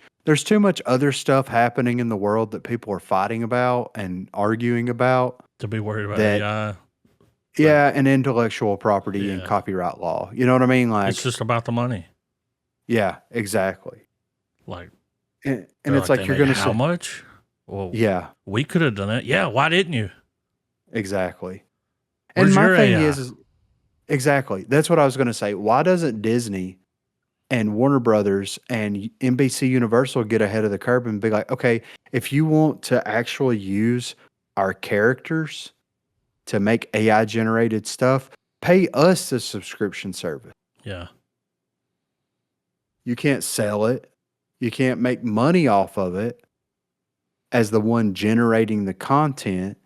other stuff happening in the world that people are fighting about and arguing about to be worried about AI. Yeah, and intellectual property and copyright law. You know what I mean? Like, it's just about the money. Yeah, exactly. Like, and it's like you're going to say how much? Well, yeah, we could have done it. Yeah, why didn't you? Exactly. Where's and my thing AI? is exactly, that's what I was going to say. Why doesn't Disney and Warner Brothers and NBC Universal get ahead of the curve and be like, okay, if you want to actually use our characters to make AI generated stuff, pay us the subscription service. Yeah. You can't sell it. You can't make money off of it as the one generating the content.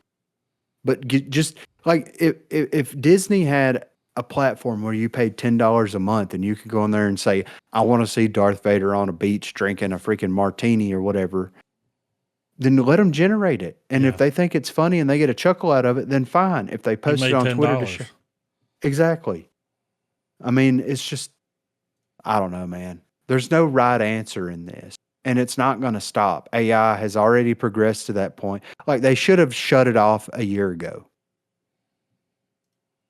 But just like if Disney had a platform where you paid $10 a month and you could go in there and say, I want to see Darth Vader on a beach drinking a freaking martini or whatever, then let them generate it. And if they think it's funny and they get a chuckle out of it, then fine. If they post it on Twitter to share. Exactly. I mean, it's just, I don't know, man. There's no right answer in this. And it's not going to stop. AI has already progressed to that point. Like, they should have shut it off a year ago.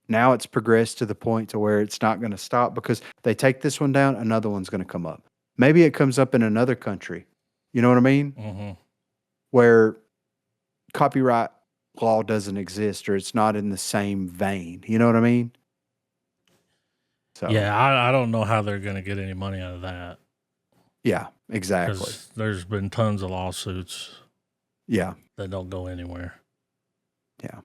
Now it's progressed to the point to where it's not going to stop because they take this one down, another one's going to come up. Maybe it comes up in another country. You know what I mean? Mm-hmm. Where copyright law doesn't exist or it's not in the same vein. You know what I mean? So Yeah, I don't know how they're going to get any money out of that. Yeah, exactly. Because there's been tons of lawsuits. Yeah. That don't go anywhere. Yeah.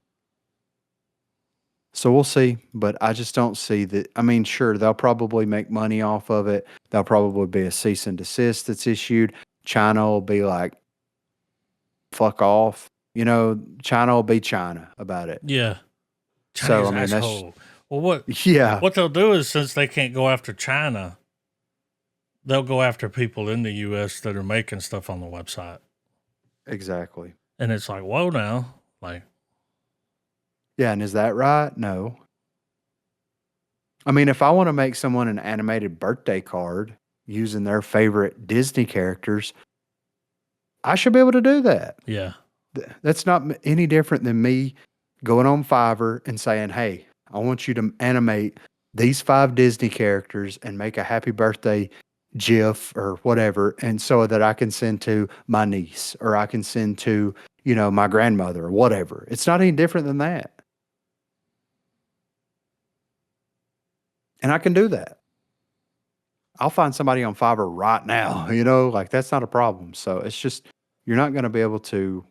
So we'll see, but I just don't see that. I mean, sure, they'll probably make money off of it. There'll probably be a cease and desist that's issued. China will be like, fuck off. China will be China about it. Yeah. So, Chinese asshole. Well, Yeah. what they'll do is, since they can't go after China, they'll go after people in the U.S. that are making stuff on the website. Exactly. And it's like, whoa now. Like, Yeah, and is that right? No. I mean, if I want to make someone an animated birthday card using their favorite Disney characters, I should be able to do that. yeah. That's not any different than me going on Fiverr and saying, hey, I want you to animate these 5 Disney characters and make a happy birthday GIF or whatever, and so that I can send to my niece or I can send to, my grandmother or whatever. It's not any different than that. And I can do that. I'll find somebody on Fiverr right now, like that's not a problem. So it's just, you're not going to be able to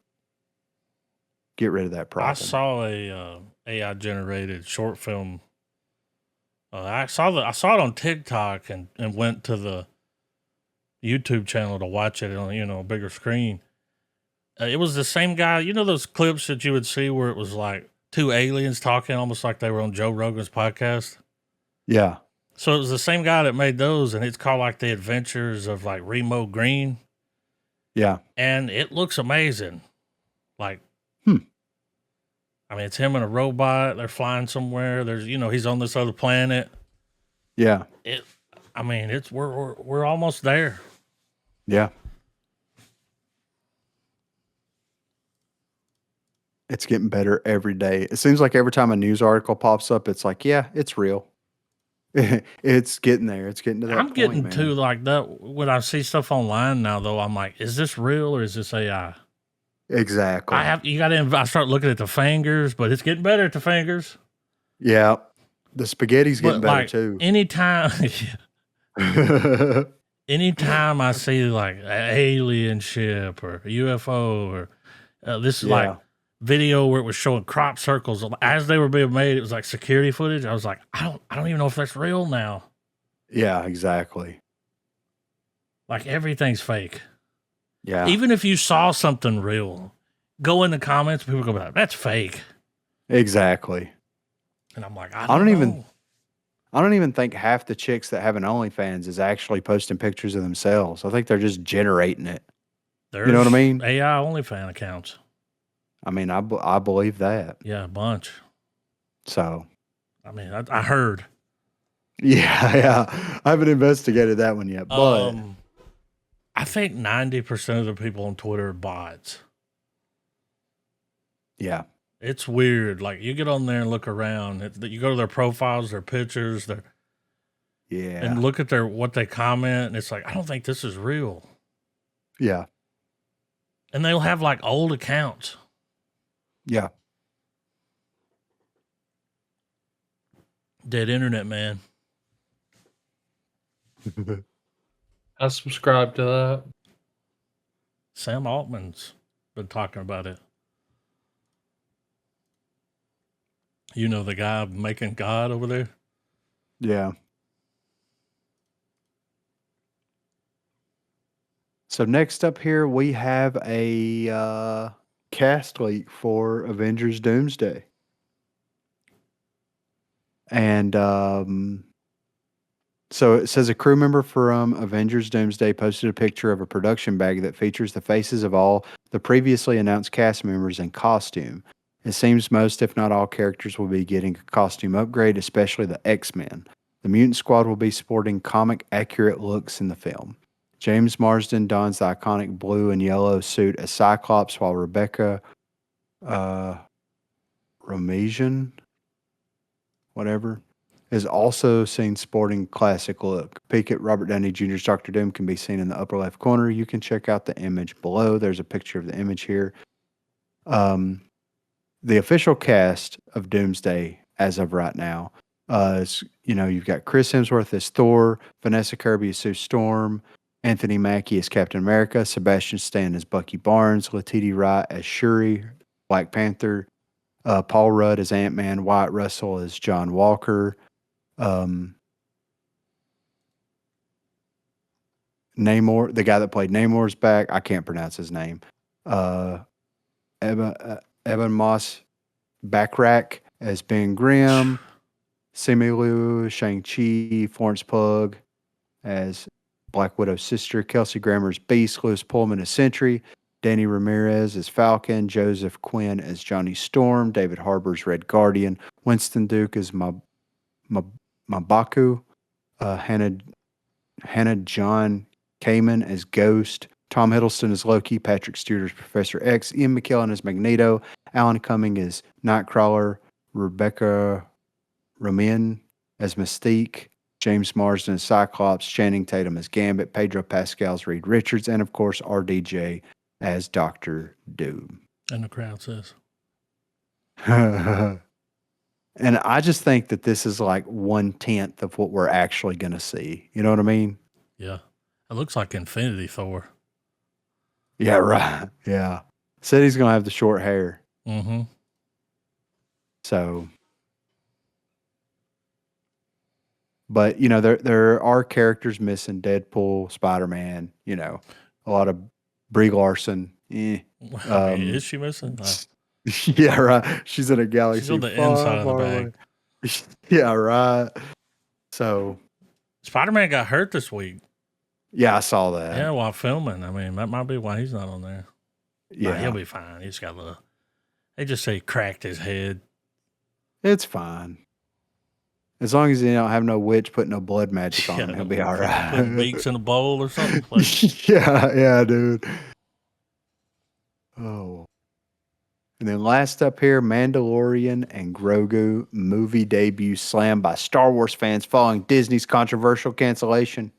get rid of that problem. I saw a AI generated short film. I saw it on TikTok and went to the YouTube channel to watch it on a bigger screen. It was the same guy. Those clips that you would see where it was like 2 aliens talking, almost like they were on Joe Rogan's podcast. Yeah. So it was the same guy that made those, and it's called like The Adventures of like Remo Green. Yeah. And it looks amazing. Like, I mean, it's him and a robot. They're flying somewhere. There's, he's on this other planet. Yeah. We're almost there. Yeah. It's getting better every day. It seems like every time a news article pops up, it's like, yeah, it's real. It's getting there. It's getting to that point, I'm getting man. to like that. When I see stuff online now, though, I'm like, is this real or is this AI? Exactly. I start looking at the fingers, but it's getting better at the fingers. Yeah. The spaghetti's getting better too. Anytime I see like an alien ship or a UFO or this is like video where it was showing crop circles as they were being made, it was like security footage. I was like, I don't even know if that's real now. Yeah, exactly. Like everything's fake. Yeah. Even if you saw something real, go in the comments, people go like, that's fake. Exactly. And I'm like, I don't even think half the chicks that have an OnlyFans is actually posting pictures of themselves. I think they're just generating it. You know what I mean? AI OnlyFans accounts. I mean, I believe that. Yeah, a bunch. So. I mean, I heard. Yeah. I haven't investigated that one yet, but. I think 90% of the people on Twitter are bots. Yeah. It's weird. Like, you get on there and look around. You go to their profiles, their pictures, and look at what they comment, and it's like, I don't think this is real. Yeah. And they'll have, like, old accounts. Yeah. Dead internet, man. I subscribe to that. Sam Altman's been talking about it. The guy making God over there? Yeah. So next up here, we have a cast leak for Avengers Doomsday. And so it says a crew member from Avengers Doomsday posted a picture of a production bag that features the faces of all the previously announced cast members in costume. It seems most, if not all, characters will be getting a costume upgrade, especially the X-Men. The Mutant Squad will be sporting comic-accurate looks in the film. James Marsden dons the iconic blue and yellow suit as Cyclops, while Rebecca Romijn, whatever, is also seen sporting classic look. Peek at Robert Downey Jr.'s Dr. Doom can be seen in the upper left corner. You can check out the image below. There's a picture of the image here. the official cast of Doomsday as of right now. You've got Chris Hemsworth as Thor, Vanessa Kirby as Sue Storm, Anthony Mackie as Captain America, Sebastian Stan as Bucky Barnes, Letitia Wright as Shuri, Black Panther, Paul Rudd as Ant-Man, Wyatt Russell as John Walker, Namor, the guy that played Namor's back. I can't pronounce his name. Evan Moss Backrack as Ben Grimm, Simu Liu, Shang-Chi, Florence Pugh as Black Widow's sister, Kelsey Grammer as Beast, Lewis Pullman as Sentry, Danny Ramirez as Falcon, Joseph Quinn as Johnny Storm, David Harbour as Red Guardian, Winston Duke as Mabaku, Hannah John Kamen as Ghost, Tom Hiddleston as Loki, Patrick Stewart as Professor X, Ian McKellen as Magneto, Alan Cumming as Nightcrawler, Rebecca Romijn as Mystique, James Marsden as Cyclops, Channing Tatum as Gambit, Pedro Pascal as Reed Richards, and of course RDJ as Doctor Doom. And the crowd says. And I just think that this is like 1/10 of what we're actually going to see. You know what I mean? Yeah. It looks like Infinity Thor. Yeah, right. Yeah. Said he's going to have the short hair. Mm-hmm. So, but, there are characters missing. Deadpool, Spider-Man, a lot of Brie Larson. Is she missing? No. Yeah, right. She's in a galaxy. She's on the inside of the bag. Yeah, right. So Spider-Man got hurt this week. Yeah, I saw that. Yeah, while filming. I mean, that might be why he's not on there. Yeah, he'll be fine. He's got they just say he cracked his head. It's fine. As long as you don't have no witch putting no blood magic on him, he'll be all right. Put beaks in a bowl or something. Yeah, dude. Oh. And then last up here, Mandalorian and Grogu movie debut slammed by Star Wars fans following Disney's controversial cancellation.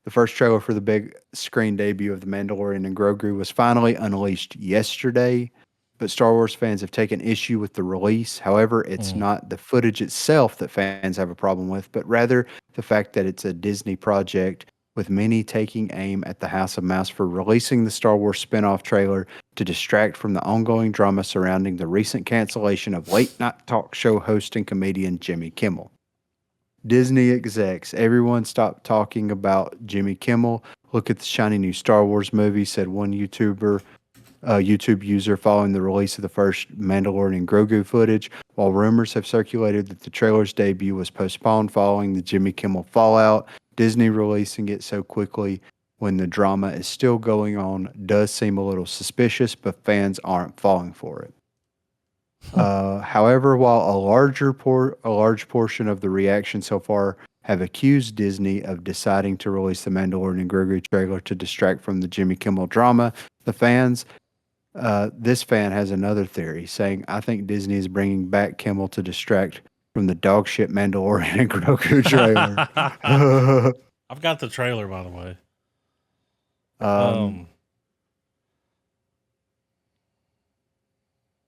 The first trailer for the big screen debut of The Mandalorian and Grogu was finally unleashed yesterday, but Star Wars fans have taken issue with the release. However, it's not the footage itself that fans have a problem with, but rather the fact that it's a Disney project, with many taking aim at the House of Mouse for releasing the Star Wars spin-off trailer to distract from the ongoing drama surrounding the recent cancellation of late-night talk show host and comedian Jimmy Kimmel. Disney execs, everyone stop talking about Jimmy Kimmel. Look at the shiny new Star Wars movie, said one YouTube user following the release of the first Mandalorian Grogu footage, while rumors have circulated that the trailer's debut was postponed following the Jimmy Kimmel fallout. Disney releasing it so quickly when the drama is still going on does seem a little suspicious, but fans aren't falling for it. However, while a large portion of the reaction so far have accused Disney of deciding to release the Mandalorian and Grogu trailer to distract from the Jimmy Kimmel drama, this fan has another theory, saying, I think Disney is bringing back Kimmel to distract from the dog shit Mandalorian and Grogu trailer. I've got the trailer, by the way.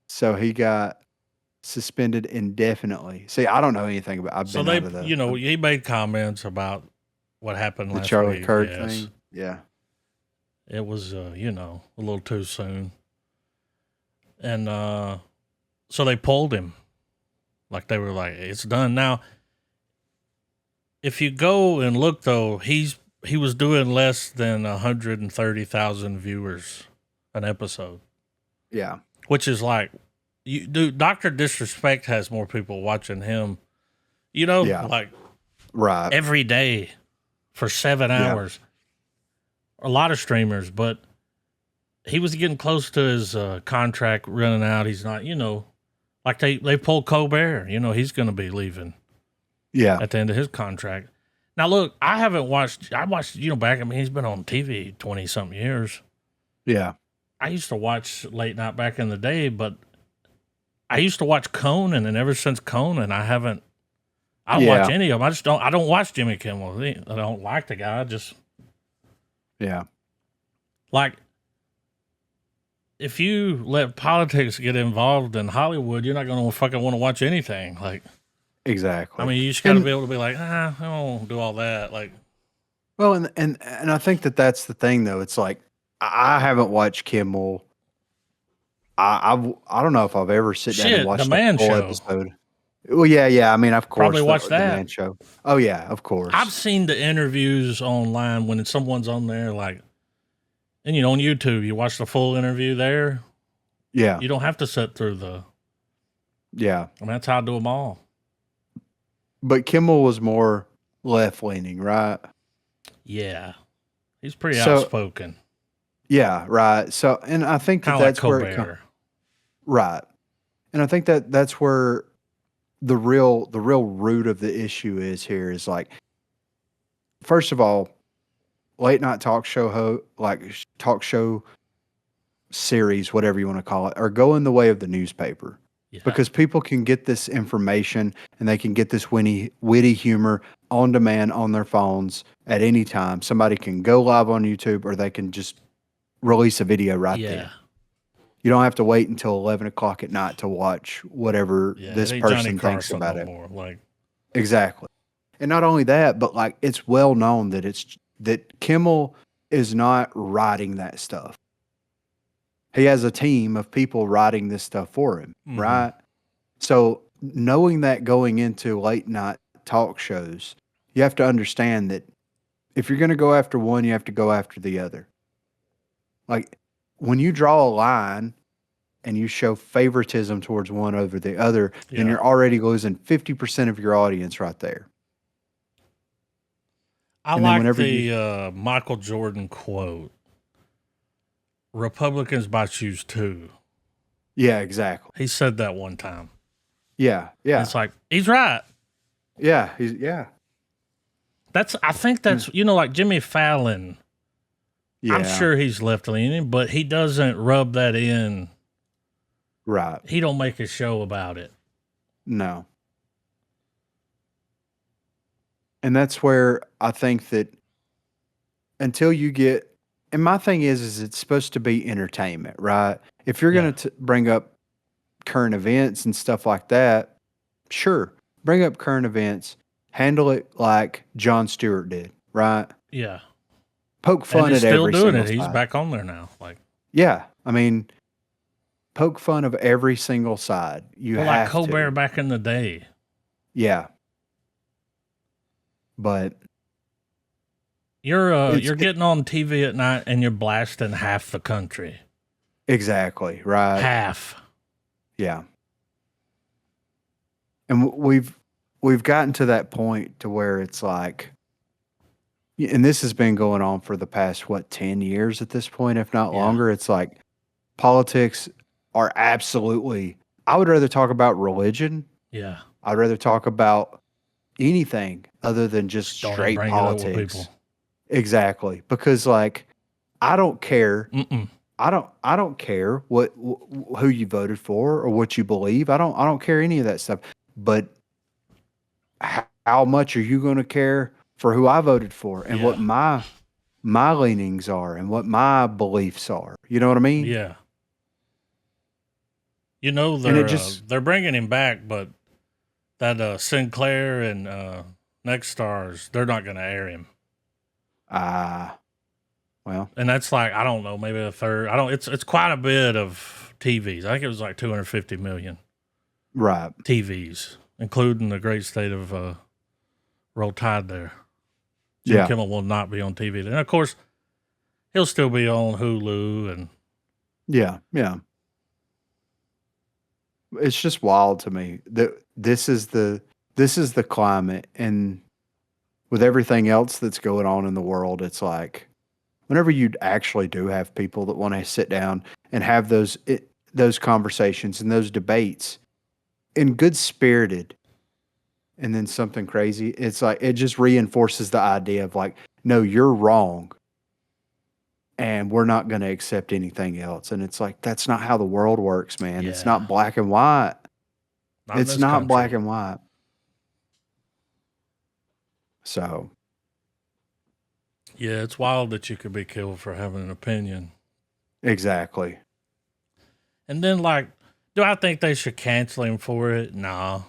So he got suspended indefinitely. See, I don't know anything about. He made comments about what happened last week. The Charlie Kirk thing. Yeah, it was a little too soon, and so they pulled him. Like they were like, it's done now. If you go and look though, he was doing less than 130,000 viewers an episode. Yeah, which is like, Dr. Disrespect has more people watching him, like right every day for 7 hours. A lot of streamers, but he was getting close to his contract running out. He's not, like they pulled Colbert. He's going to be leaving. Yeah, at the end of his contract. Now look, I watched back. I mean, he's been on TV 20 something years. Yeah, I used to watch late night back in the day, but I used to watch Conan, and ever since Conan, I don't watch any of them. I don't watch Jimmy Kimmel. I don't like the guy. Yeah. Like, if you let politics get involved in Hollywood, you're not going to fucking want to watch anything. Like, Exactly. I mean, you just got to be able to be like, I don't do all that. Like, well, and I think that's the thing though. It's like I haven't watched Kimmel. I don't know if I've ever sit down and shit, the watched a Man full Show. episode. Well, yeah. I mean, of course, Probably watch the that. Man Show. Oh yeah, of course. I've seen the interviews online when someone's on there, like, and on YouTube, you watch the full interview there. Yeah. You don't have to sit through the. Yeah. I mean, that's how I do them all. But Kimmel was more left leaning, right? Yeah, he's pretty outspoken. Yeah, right. So, and I think that's like where it comes. Right. And I think that's where the real root of the issue is here is like, first of all, late night talk show talk show series, whatever you want to call it, are going the way of the newspaper. Yeah. Because people can get this information and they can get this witty humor on demand on their phones at any time. Somebody can go live on YouTube or they can just release a video right there. You don't have to wait until 11 o'clock at night to watch whatever this person thinks about it. Like, exactly. And not only that, but like it's well known that Kimmel is not writing that stuff. He has a team of people writing this stuff for him, right? So knowing that going into late night talk shows, you have to understand that if you're going to go after one, you have to go after the other. Like when you draw a line and you show favoritism towards one over the other, then you're already losing 50% of your audience right there. I like the Michael Jordan quote. Republicans buy shoes too. Yeah, exactly. He said that one time. Yeah. It's like, he's right. Yeah. I think that's, like Jimmy Fallon. Yeah. I'm sure he's left leaning, but he doesn't rub that in. Right. He don't make a show about it. No. And that's where I think that until you get, and my thing is it's supposed to be entertainment, right? If you're going to bring up current events and stuff like that, sure, bring up current events, handle it like Jon Stewart did, right? Yeah. Poke fun at every single side. He's still doing it. He's back on there now. Like, yeah, I mean, poke fun of every single side. You have like Colbert back in the day. Yeah. But you're getting on TV at night and you're blasting half the country. Exactly, right. Half. Yeah. And we've gotten to that point to where it's like, and this has been going on for the past 10 years at this point, if not longer. It's like politics are absolutely, I would rather talk about religion. Yeah. I'd rather talk about anything other than just straight politics. Exactly. Because like, I don't care. I don't care who you voted for or what you believe. I don't care any of that stuff. But how much are you going to care for who I voted for and what my leanings are and what my beliefs are? You know what I mean? Yeah. They're bringing him back, but that Sinclair and Next Stars, they're not going to air him. Well, and that's like, I don't know, maybe a third. It's quite a bit of TVs. I think it was like 250 million. Right. TVs, including the great state of Roll Tide there. Jim Kimmel will not be on TV. And of course, he'll still be on Hulu and yeah. It's just wild to me that this is the climate, and with everything else that's going on in the world, it's like whenever you actually do have people that want to sit down and have those conversations and those debates in good spirited, and then something crazy, it's like it just reinforces the idea of like, no, you're wrong, and we're not going to accept anything else. And it's like, that's not how the world works, man. It's not black and white. It's not black and white. So. Yeah, it's wild that you could be killed for having an opinion. Exactly. And then, like, do I think they should cancel him for it? No.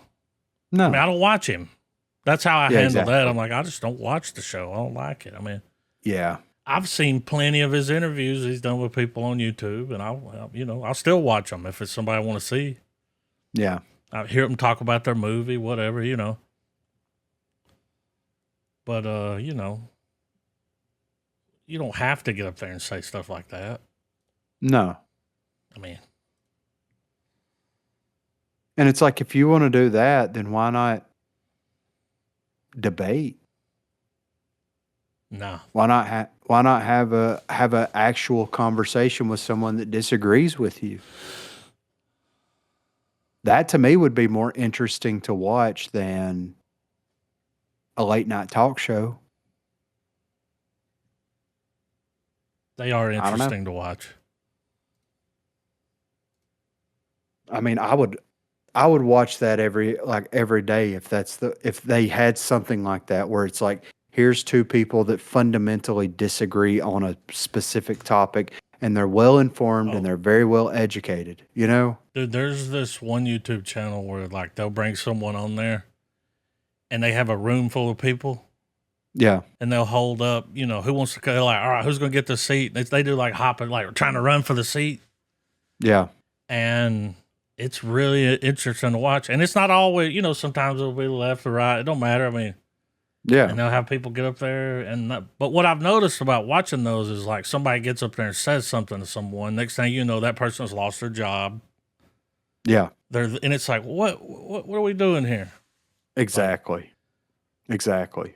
No. I mean, I don't watch him. That's how I Yeah, handle that. exactly. I'm like, I just don't watch the show. I don't like it. I mean, Yeah. I've seen plenty of his interviews he's done with people on YouTube, and I'll still watch them if it's somebody I want to see. Yeah. I hear them talk about their movie, whatever, But you don't have to get up there and say stuff like that. No. I mean, and it's like, if you want to do that, then why not debate? no. Why not have a actual conversation with someone that disagrees with you? That to me would be more interesting to watch than a late night talk show. They are I don't know. interesting to watch. I mean, I would watch that every day if they had something like that where it's like, here's two people that fundamentally disagree on a specific topic, and they're well informed and they're very well educated, Dude, there's this one YouTube channel where like they'll bring someone on there and they have a room full of people. Yeah. And they'll hold up, who wants to go, like, all right, who's going to get the seat? They do like hopping, like trying to run for the seat. Yeah. And it's really interesting to watch. And it's not always, sometimes it'll be left or right. It don't matter. I mean, yeah. And they'll have people get up there. But what I've noticed about watching those is like somebody gets up there and says something to someone. Next thing you know, that person's lost their job. Yeah. And it's like, what are we doing here? Exactly. Exactly.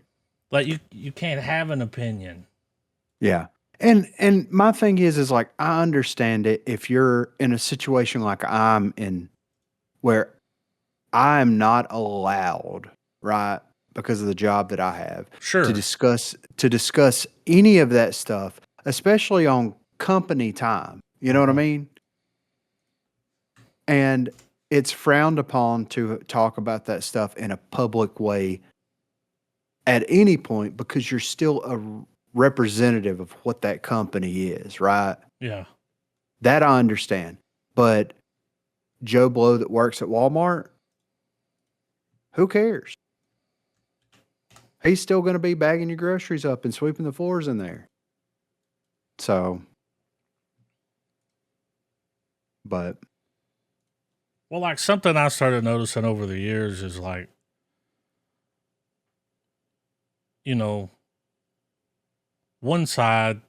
Like you can't have an opinion. Yeah. And my thing is like, I understand it if you're in a situation like I'm in, where I'm not allowed, right, because of the job that I have, Sure, to discuss any of that stuff, especially on company time. You know what I mean? And it's frowned upon to talk about that stuff in a public way at any point, because you're still a representative of what that company is, right? Yeah. That I understand. But Joe Blow that works at Walmart, who cares? He's still going to be bagging your groceries up and sweeping the floors in there. So, but. Well, like something I started noticing over the years is like, one side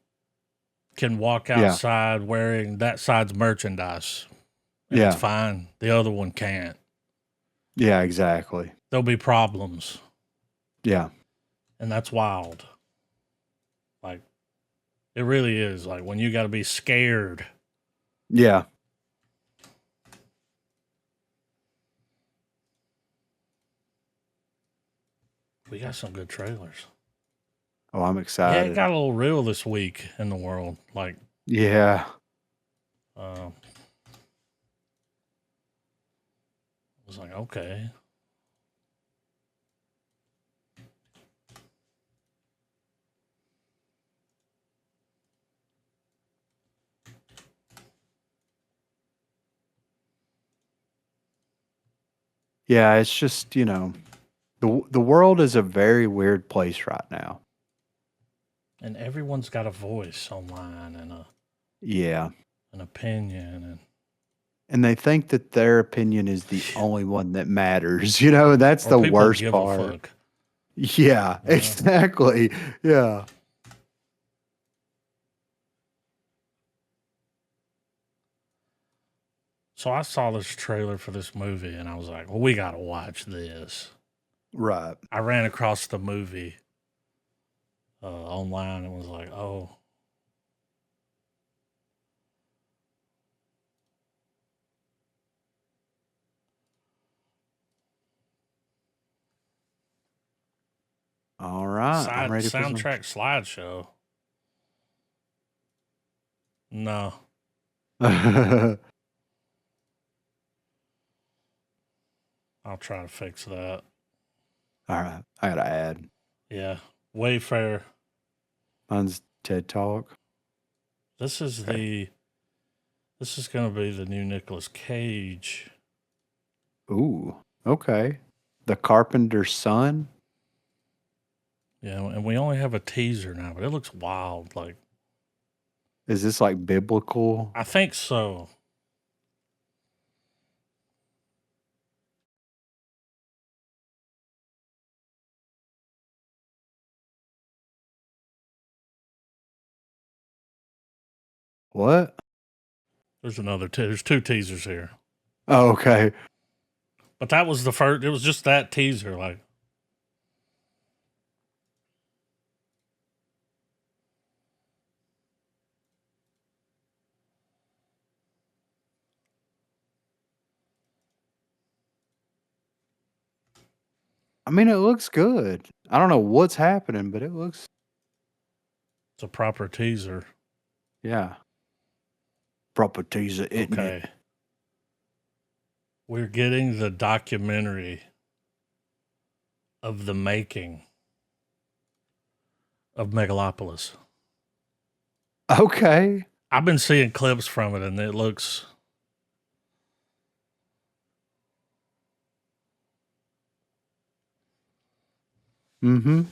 can walk outside wearing that side's merchandise. And it's fine. The other one can't. Yeah, exactly. There'll be problems. Yeah. And that's wild. Like, it really is. Like, when you got to be scared. Yeah. We got some good trailers. Oh, I'm excited. Yeah, it got a little real this week in the world. Like, yeah. I was like, okay. Yeah, it's just, the world is a very weird place right now. And everyone's got a voice online and an opinion, and they think that their opinion is the only one that matters. That's the worst part. Yeah, exactly. Yeah. So I saw this trailer for this movie and I was like, well, we got to watch this. Right. I ran across the movie online and was like, oh. All right. I'm ready soundtrack slideshow. No. I'll try to fix that. All right. I got to add. Yeah. This is going to be the new Nicolas Cage. Ooh, okay. The Carpenter's Son. Yeah, and we only have a teaser now, but it looks wild. Like, is this like biblical? I think so. What? There's there's two teasers here. Oh, okay. But that was the first. It was just that teaser. Like, I mean, it looks good. I don't know what's happening, but it looks. it's a proper teaser. Yeah. Proper teaser, isn't Okay. it? We're getting the documentary of the making of Megalopolis. Okay. I've been seeing clips from it, and it looks. Mm-hmm.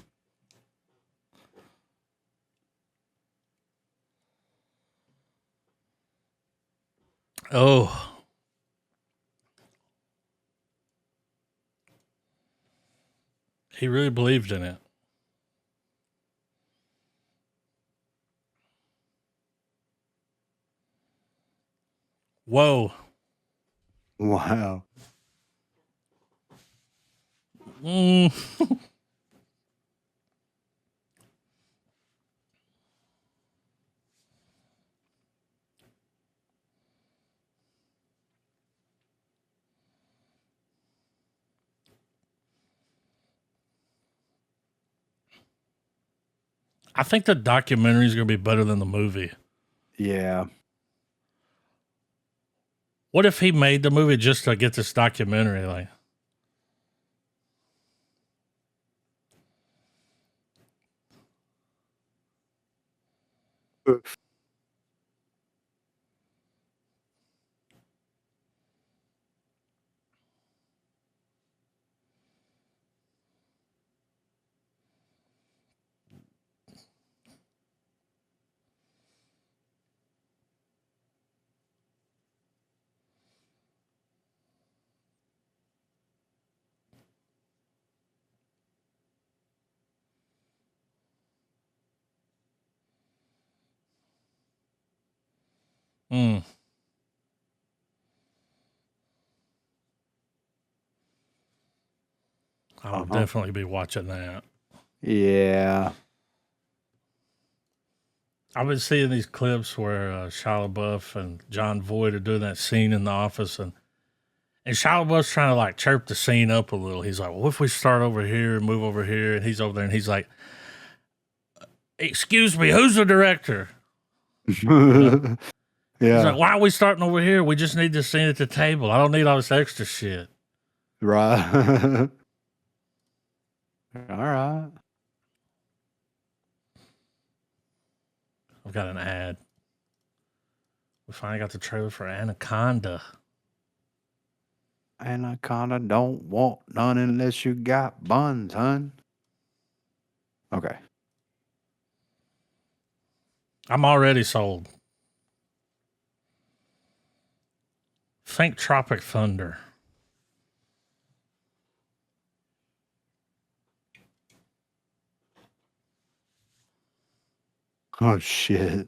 Oh. He really believed in it. Whoa. Wow. Mm. I think the documentary is going to be better than the movie. Yeah. What if he made the movie just to get this documentary? Like, mm. I would definitely be watching that. Yeah. I've been seeing these clips where Shia LaBeouf and John Voight are doing that scene in the office, and Shia LaBeouf's trying to like chirp the scene up a little. He's like, "Well, what if we start over here and move over here?" And he's over there, and he's like, "Excuse me, who's the director?" Yeah. He's like, "Why are we starting over here? We just need this scene at the table. I don't need all this extra shit." Right. All right. I've got an ad. We finally got the trailer for Anaconda. Anaconda don't want none unless you got buns, hun. Okay. I'm already sold. Think Tropic Thunder. Oh shit.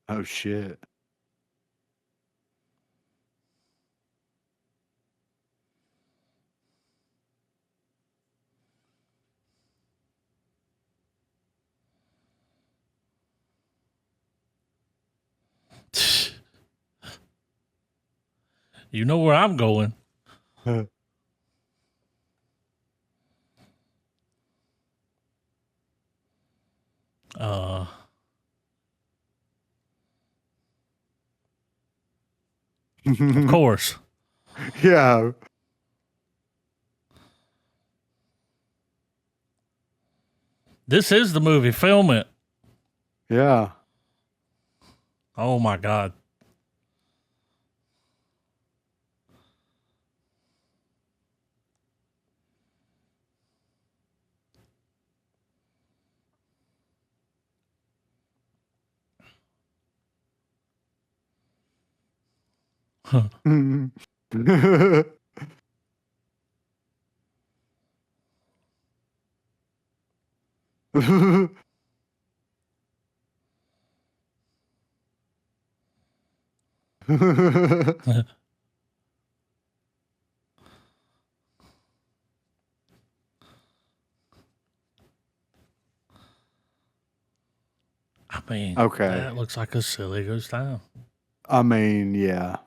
Oh shit. You know where I'm going. Of course. Yeah. This is the movie. Film it. Yeah. Oh my God. I mean, Okay. that looks like a silly goose town. I mean, yeah.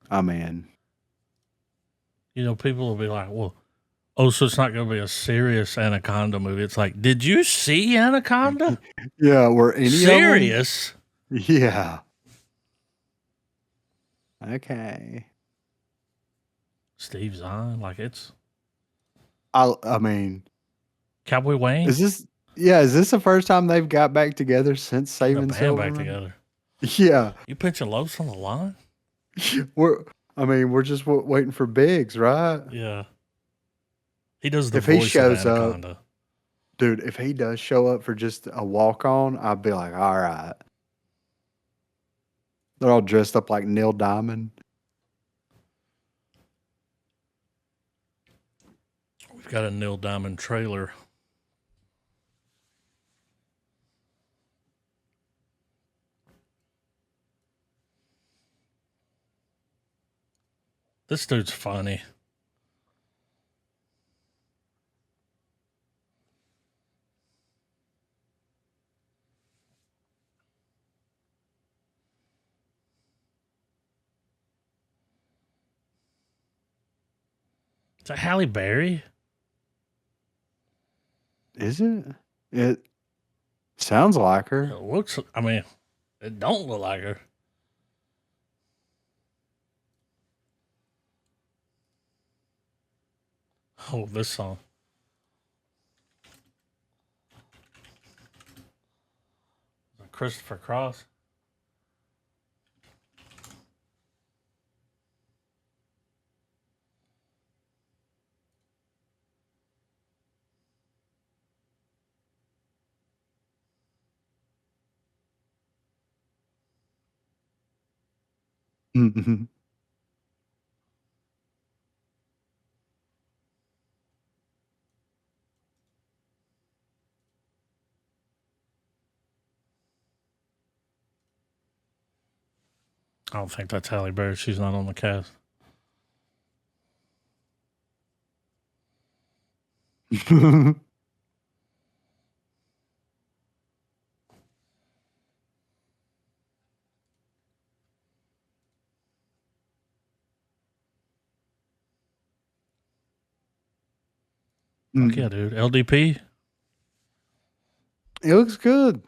I mean, You know, people will be like, well, oh, so it's not going to be a serious Anaconda movie. It's like, did you see Anaconda? yeah, were any Serious? of them? Yeah. Okay. Steve Zahn, like it's I mean, Cowboy Wayne. is this the first time they've got back together since Getting a Saving band Silverman? back together. Yeah. You pinching Los on the line? We're just waiting for Biggs, right? Yeah. He does the If he voice of shows up, Anaconda. dude, if he does show up for just a walk on, I'd be like, all right. They're all dressed up like Neil Diamond. We've got a Neil Diamond trailer. This dude's funny. Is that Halle Berry? Is it? It sounds like her. It looks, I mean, it don't look like her. Oh, this song. Christopher Cross. Mhm. I don't think that's Halle Berry. She's not on the cast. Fuck yeah, dude. LDP. It looks good.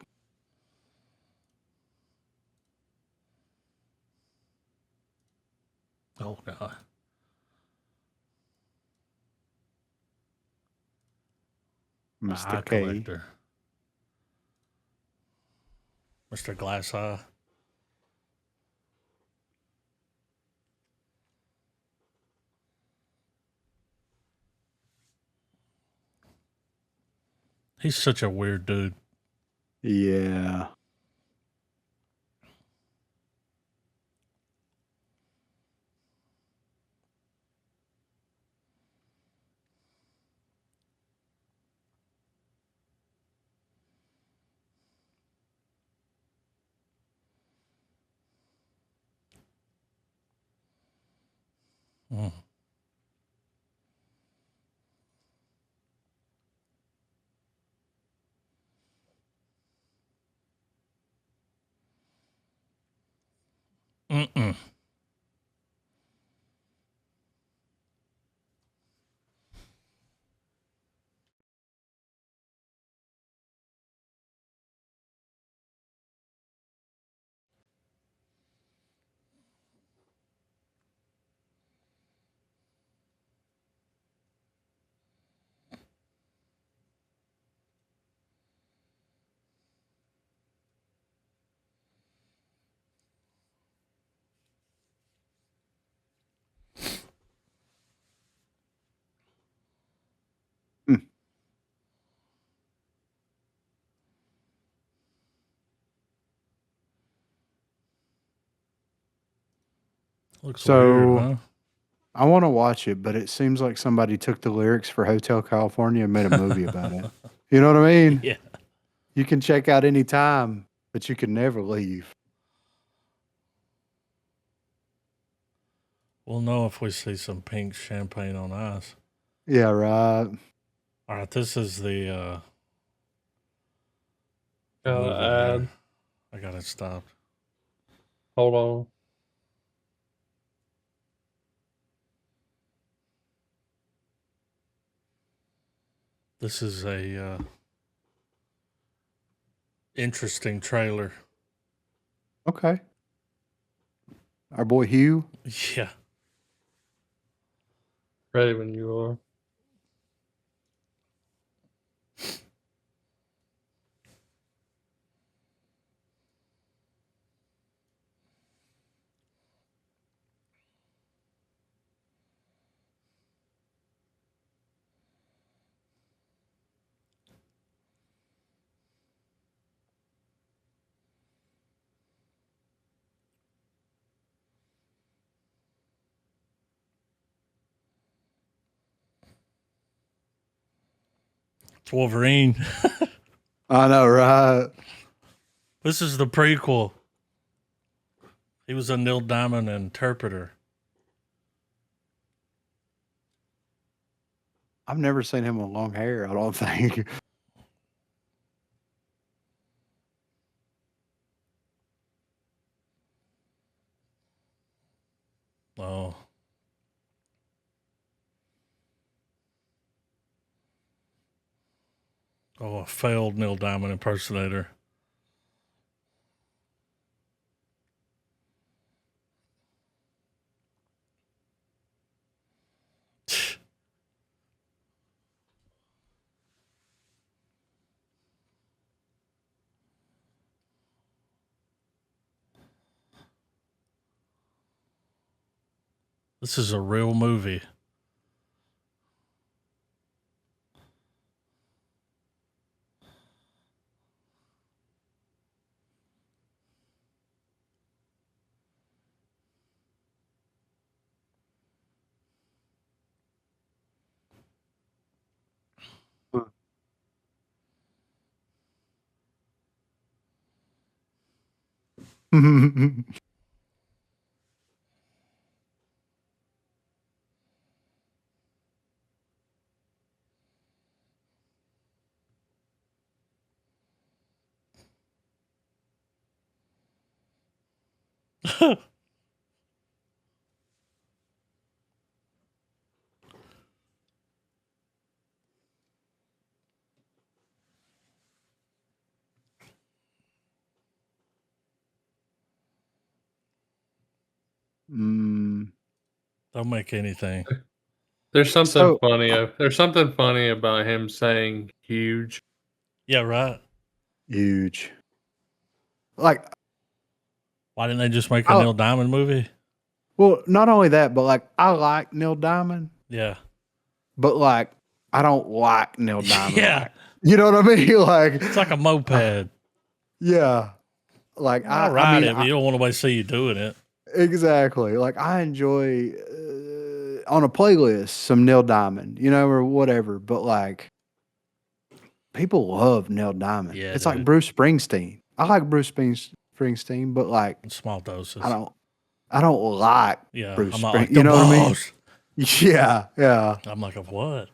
Oh god. Mr. Eye K. collector. Mr. Glass Eye. He's such a weird dude. Yeah. Mm. Mm-mm. Looks So weird, huh? I want to watch it, but it seems like somebody took the lyrics for Hotel California and made a movie about it. You know what I mean? Yeah. You can check out any time, but you can never leave. We'll know if we see some pink champagne on ice. Yeah, right. All right, this is the Gotta movie here. add. I got it stopped. Hold on. This is a interesting trailer. Okay. Our boy Hugh. Yeah. Ready when you are. It's Wolverine. I know, right? This is the prequel. He was a Neil Diamond interpreter. I've never seen him with long hair, I don't think. Oh. Oh, a failed Neil Diamond impersonator. This is a real movie. Mm. Don't make anything. There's something So funny. There's something funny about him saying huge. Yeah, right. huge. Like, Why didn't they just make a I, Neil Diamond movie? well, not only that, but like, I like Neil Diamond, Yeah. but like, I don't like Neil Diamond. Yeah. Like, you know what I mean? Like, It's like a moped. yeah. Like, I'll I ride mean, it, but you don't want nobody to see you doing it. exactly. Like, I enjoy on a playlist some Neil Diamond, you know, or whatever. But like, people love Neil Diamond. Yeah, It's like dude. Bruce Springsteen. I like Bruce Springsteen, but like, In small doses. I don't like Yeah. Bruce I'm not Springsteen. like You the know what I mean? boss. Yeah, yeah. I'm like, of what?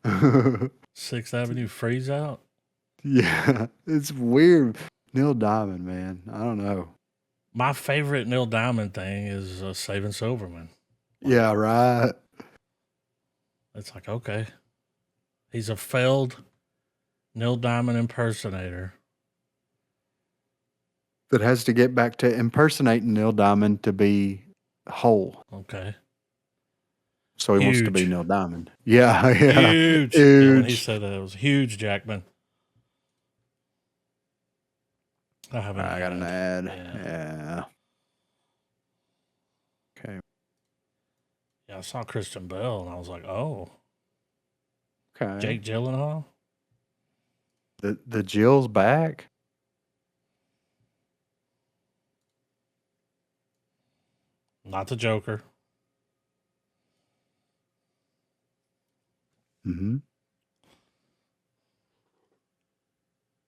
6th Avenue freeze out? Yeah, it's weird. Neil Diamond, man. I don't know. My favorite Neil Diamond thing is Saving Silverman. Yeah, right. It's like, okay. He's a failed Neil Diamond impersonator. That has to get back to impersonating Neil Diamond to be whole. Okay. So he wants to be Huge. Neil Diamond. Yeah, yeah. Huge. Yeah, when he said that, it was huge, Jackman. I haven't. I got an ad. Yeah. Yeah. Okay. Yeah, I saw Christian Bale and I was like, oh. Okay. Jake Gyllenhaal? The Jill's back. Not the Joker. Mm-hmm.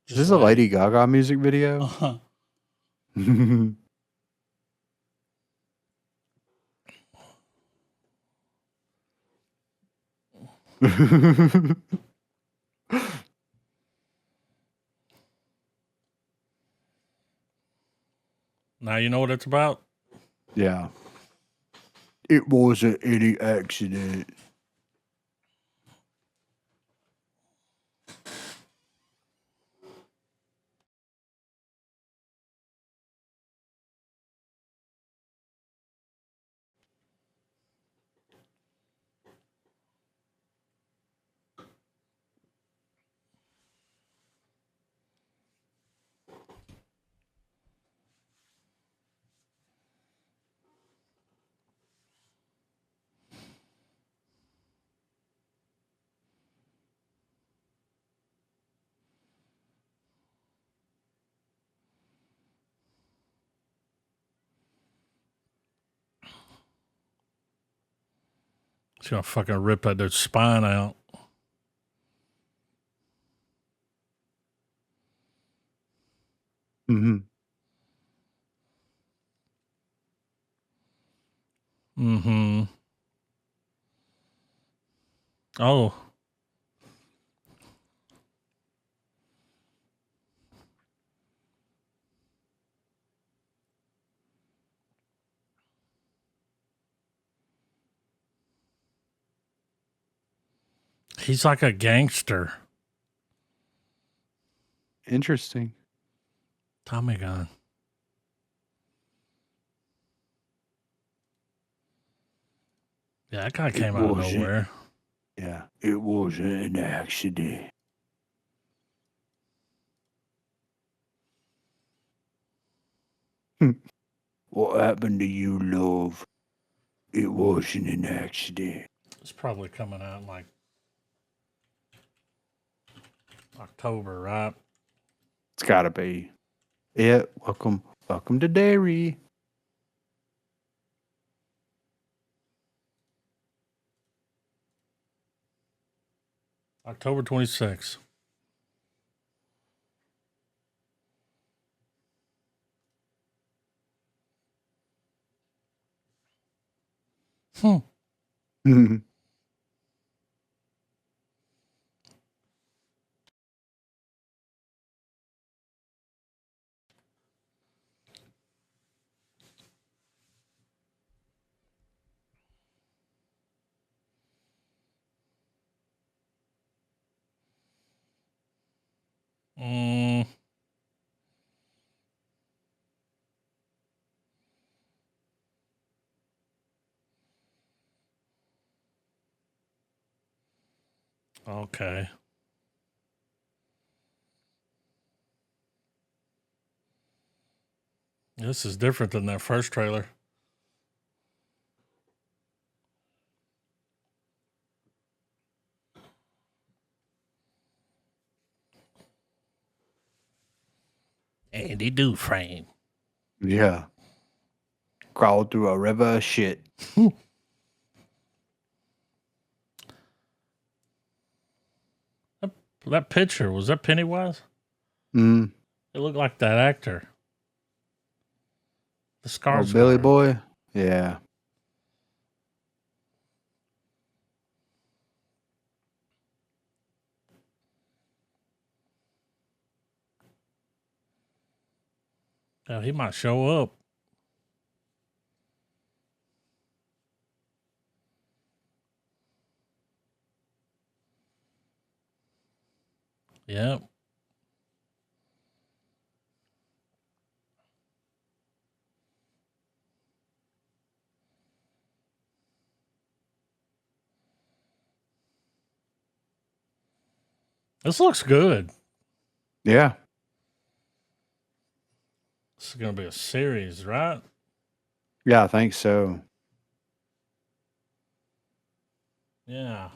Is this a Lady Gaga music video? Uh-huh. Now you know what it's about? Yeah. It wasn't any accident. She's gonna fucking rip that dude's spine out. Mm-hmm. Mm-hmm. Oh. He's like a gangster. Interesting. Tommy gun. Yeah, that guy came out of nowhere. Yeah, it wasn't an accident. What happened to you, love? It wasn't an accident. It's probably coming out in like October, right? It's gotta be. Yeah, welcome to Dairy. October 26th. Mhm. Mm. Okay. This is different than that first trailer. Andy Dufresne. Yeah. Crawled through a river of shit. That picture, was that Pennywise? Mm. It looked like that actor. The Oh, Skarsgård. Billy Boy? Yeah. Yeah, he might show up. Yep. This looks good. Yeah. This is going to be a series, right? Yeah, I think so. Yeah.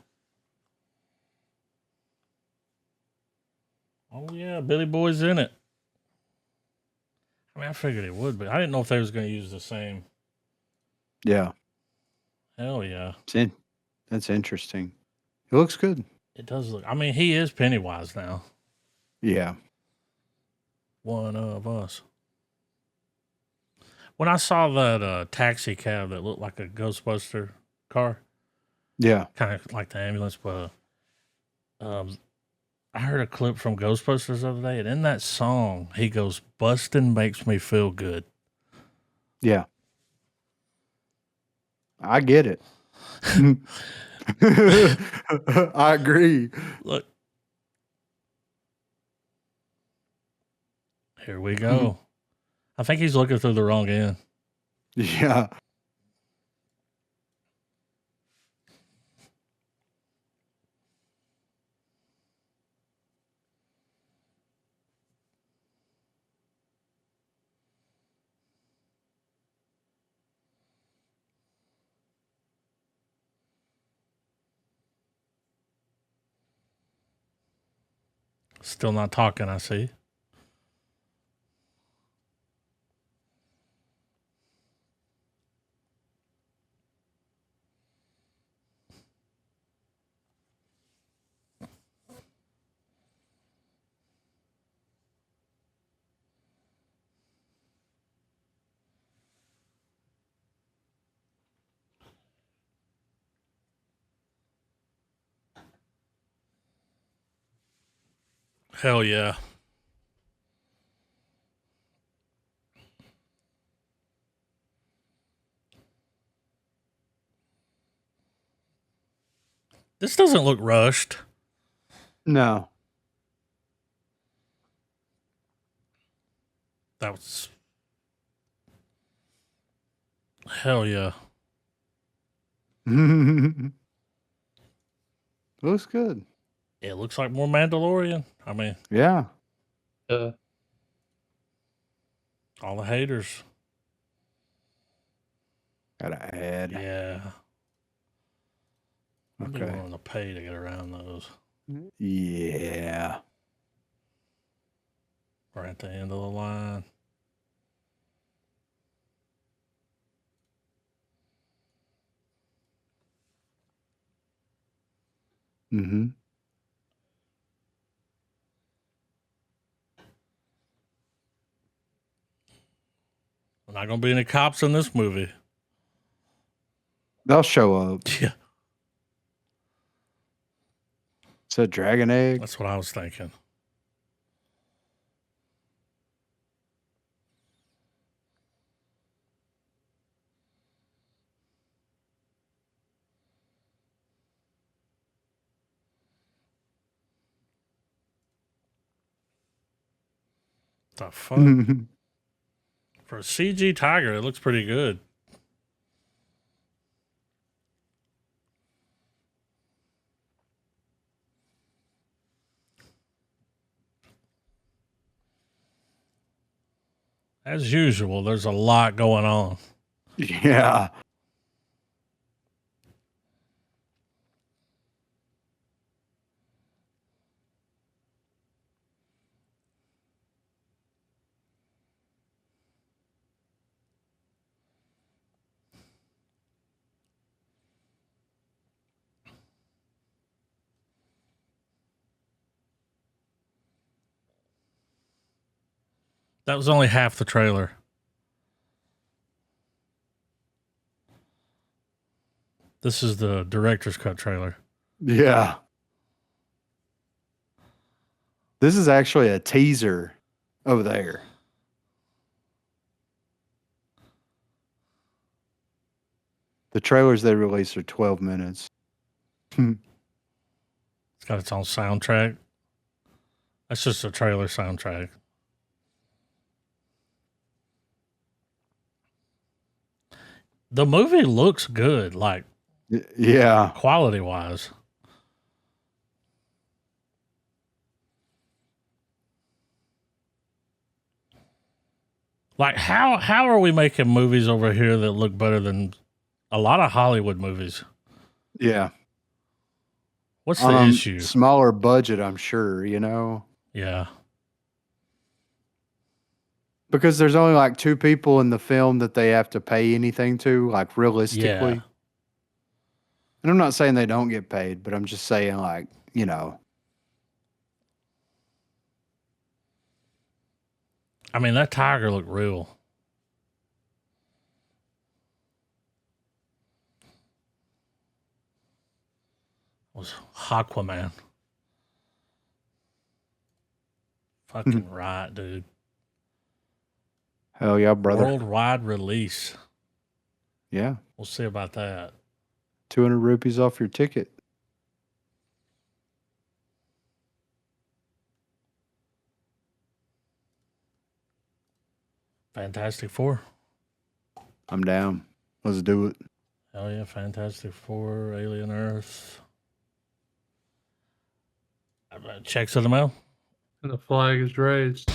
Oh, yeah. Billy Boy's in it. I mean, I figured it would, but I didn't know if they was going to use the same. Yeah. Hell yeah. That's interesting. It looks good. It does look. I mean, he is Pennywise now. Yeah. One of us. When I saw that taxi cab that looked like a Ghostbuster car, Yeah. kind of like the ambulance, but I heard a clip from Ghostbusters the other day, and in that song, he goes, "Bustin' makes me feel good." Yeah. I get it. I agree. Look, here we go. I think he's looking through the wrong end. Yeah. Still not talking, I see. Hell yeah. This doesn't look rushed. No. That was. Hell yeah. Looks good. It looks like more Mandalorian. I mean, Yeah. Yeah. all the haters. Gotta add. Yeah. I'd be Okay. willing to pay to get around those. Yeah. Right at the end of the line. Mm-hmm. Not gonna be any cops in this movie. They'll show up. Yeah, It's a dragon egg. that's what I was thinking. The fuck? For a CG tiger, it looks pretty good. As usual, there's a lot going on. Yeah. That was only half the trailer. This is the director's cut trailer. Yeah. This is actually a teaser over there. The trailers they released are 12 minutes. It's got its own soundtrack. That's just a trailer soundtrack. The movie looks good, like Yeah. quality wise. Like how are we making movies over here that look better than a lot of Hollywood movies? Yeah. What's the issue? Smaller budget, I'm sure, you know. Yeah. Because there's only like 2 people in the film that they have to pay anything to, like realistically. Yeah. And I'm not saying they don't get paid, but I'm just saying, like, you know. I mean, that tiger looked real. It was Aquaman. Fucking right, dude. Hell yeah, brother. Worldwide release. Yeah. We'll see about that. 200 rupees off your ticket. Fantastic Four. I'm down. Let's do it. Hell yeah, Fantastic Four, Alien Earth. Checks in the mail. And the flag is raised.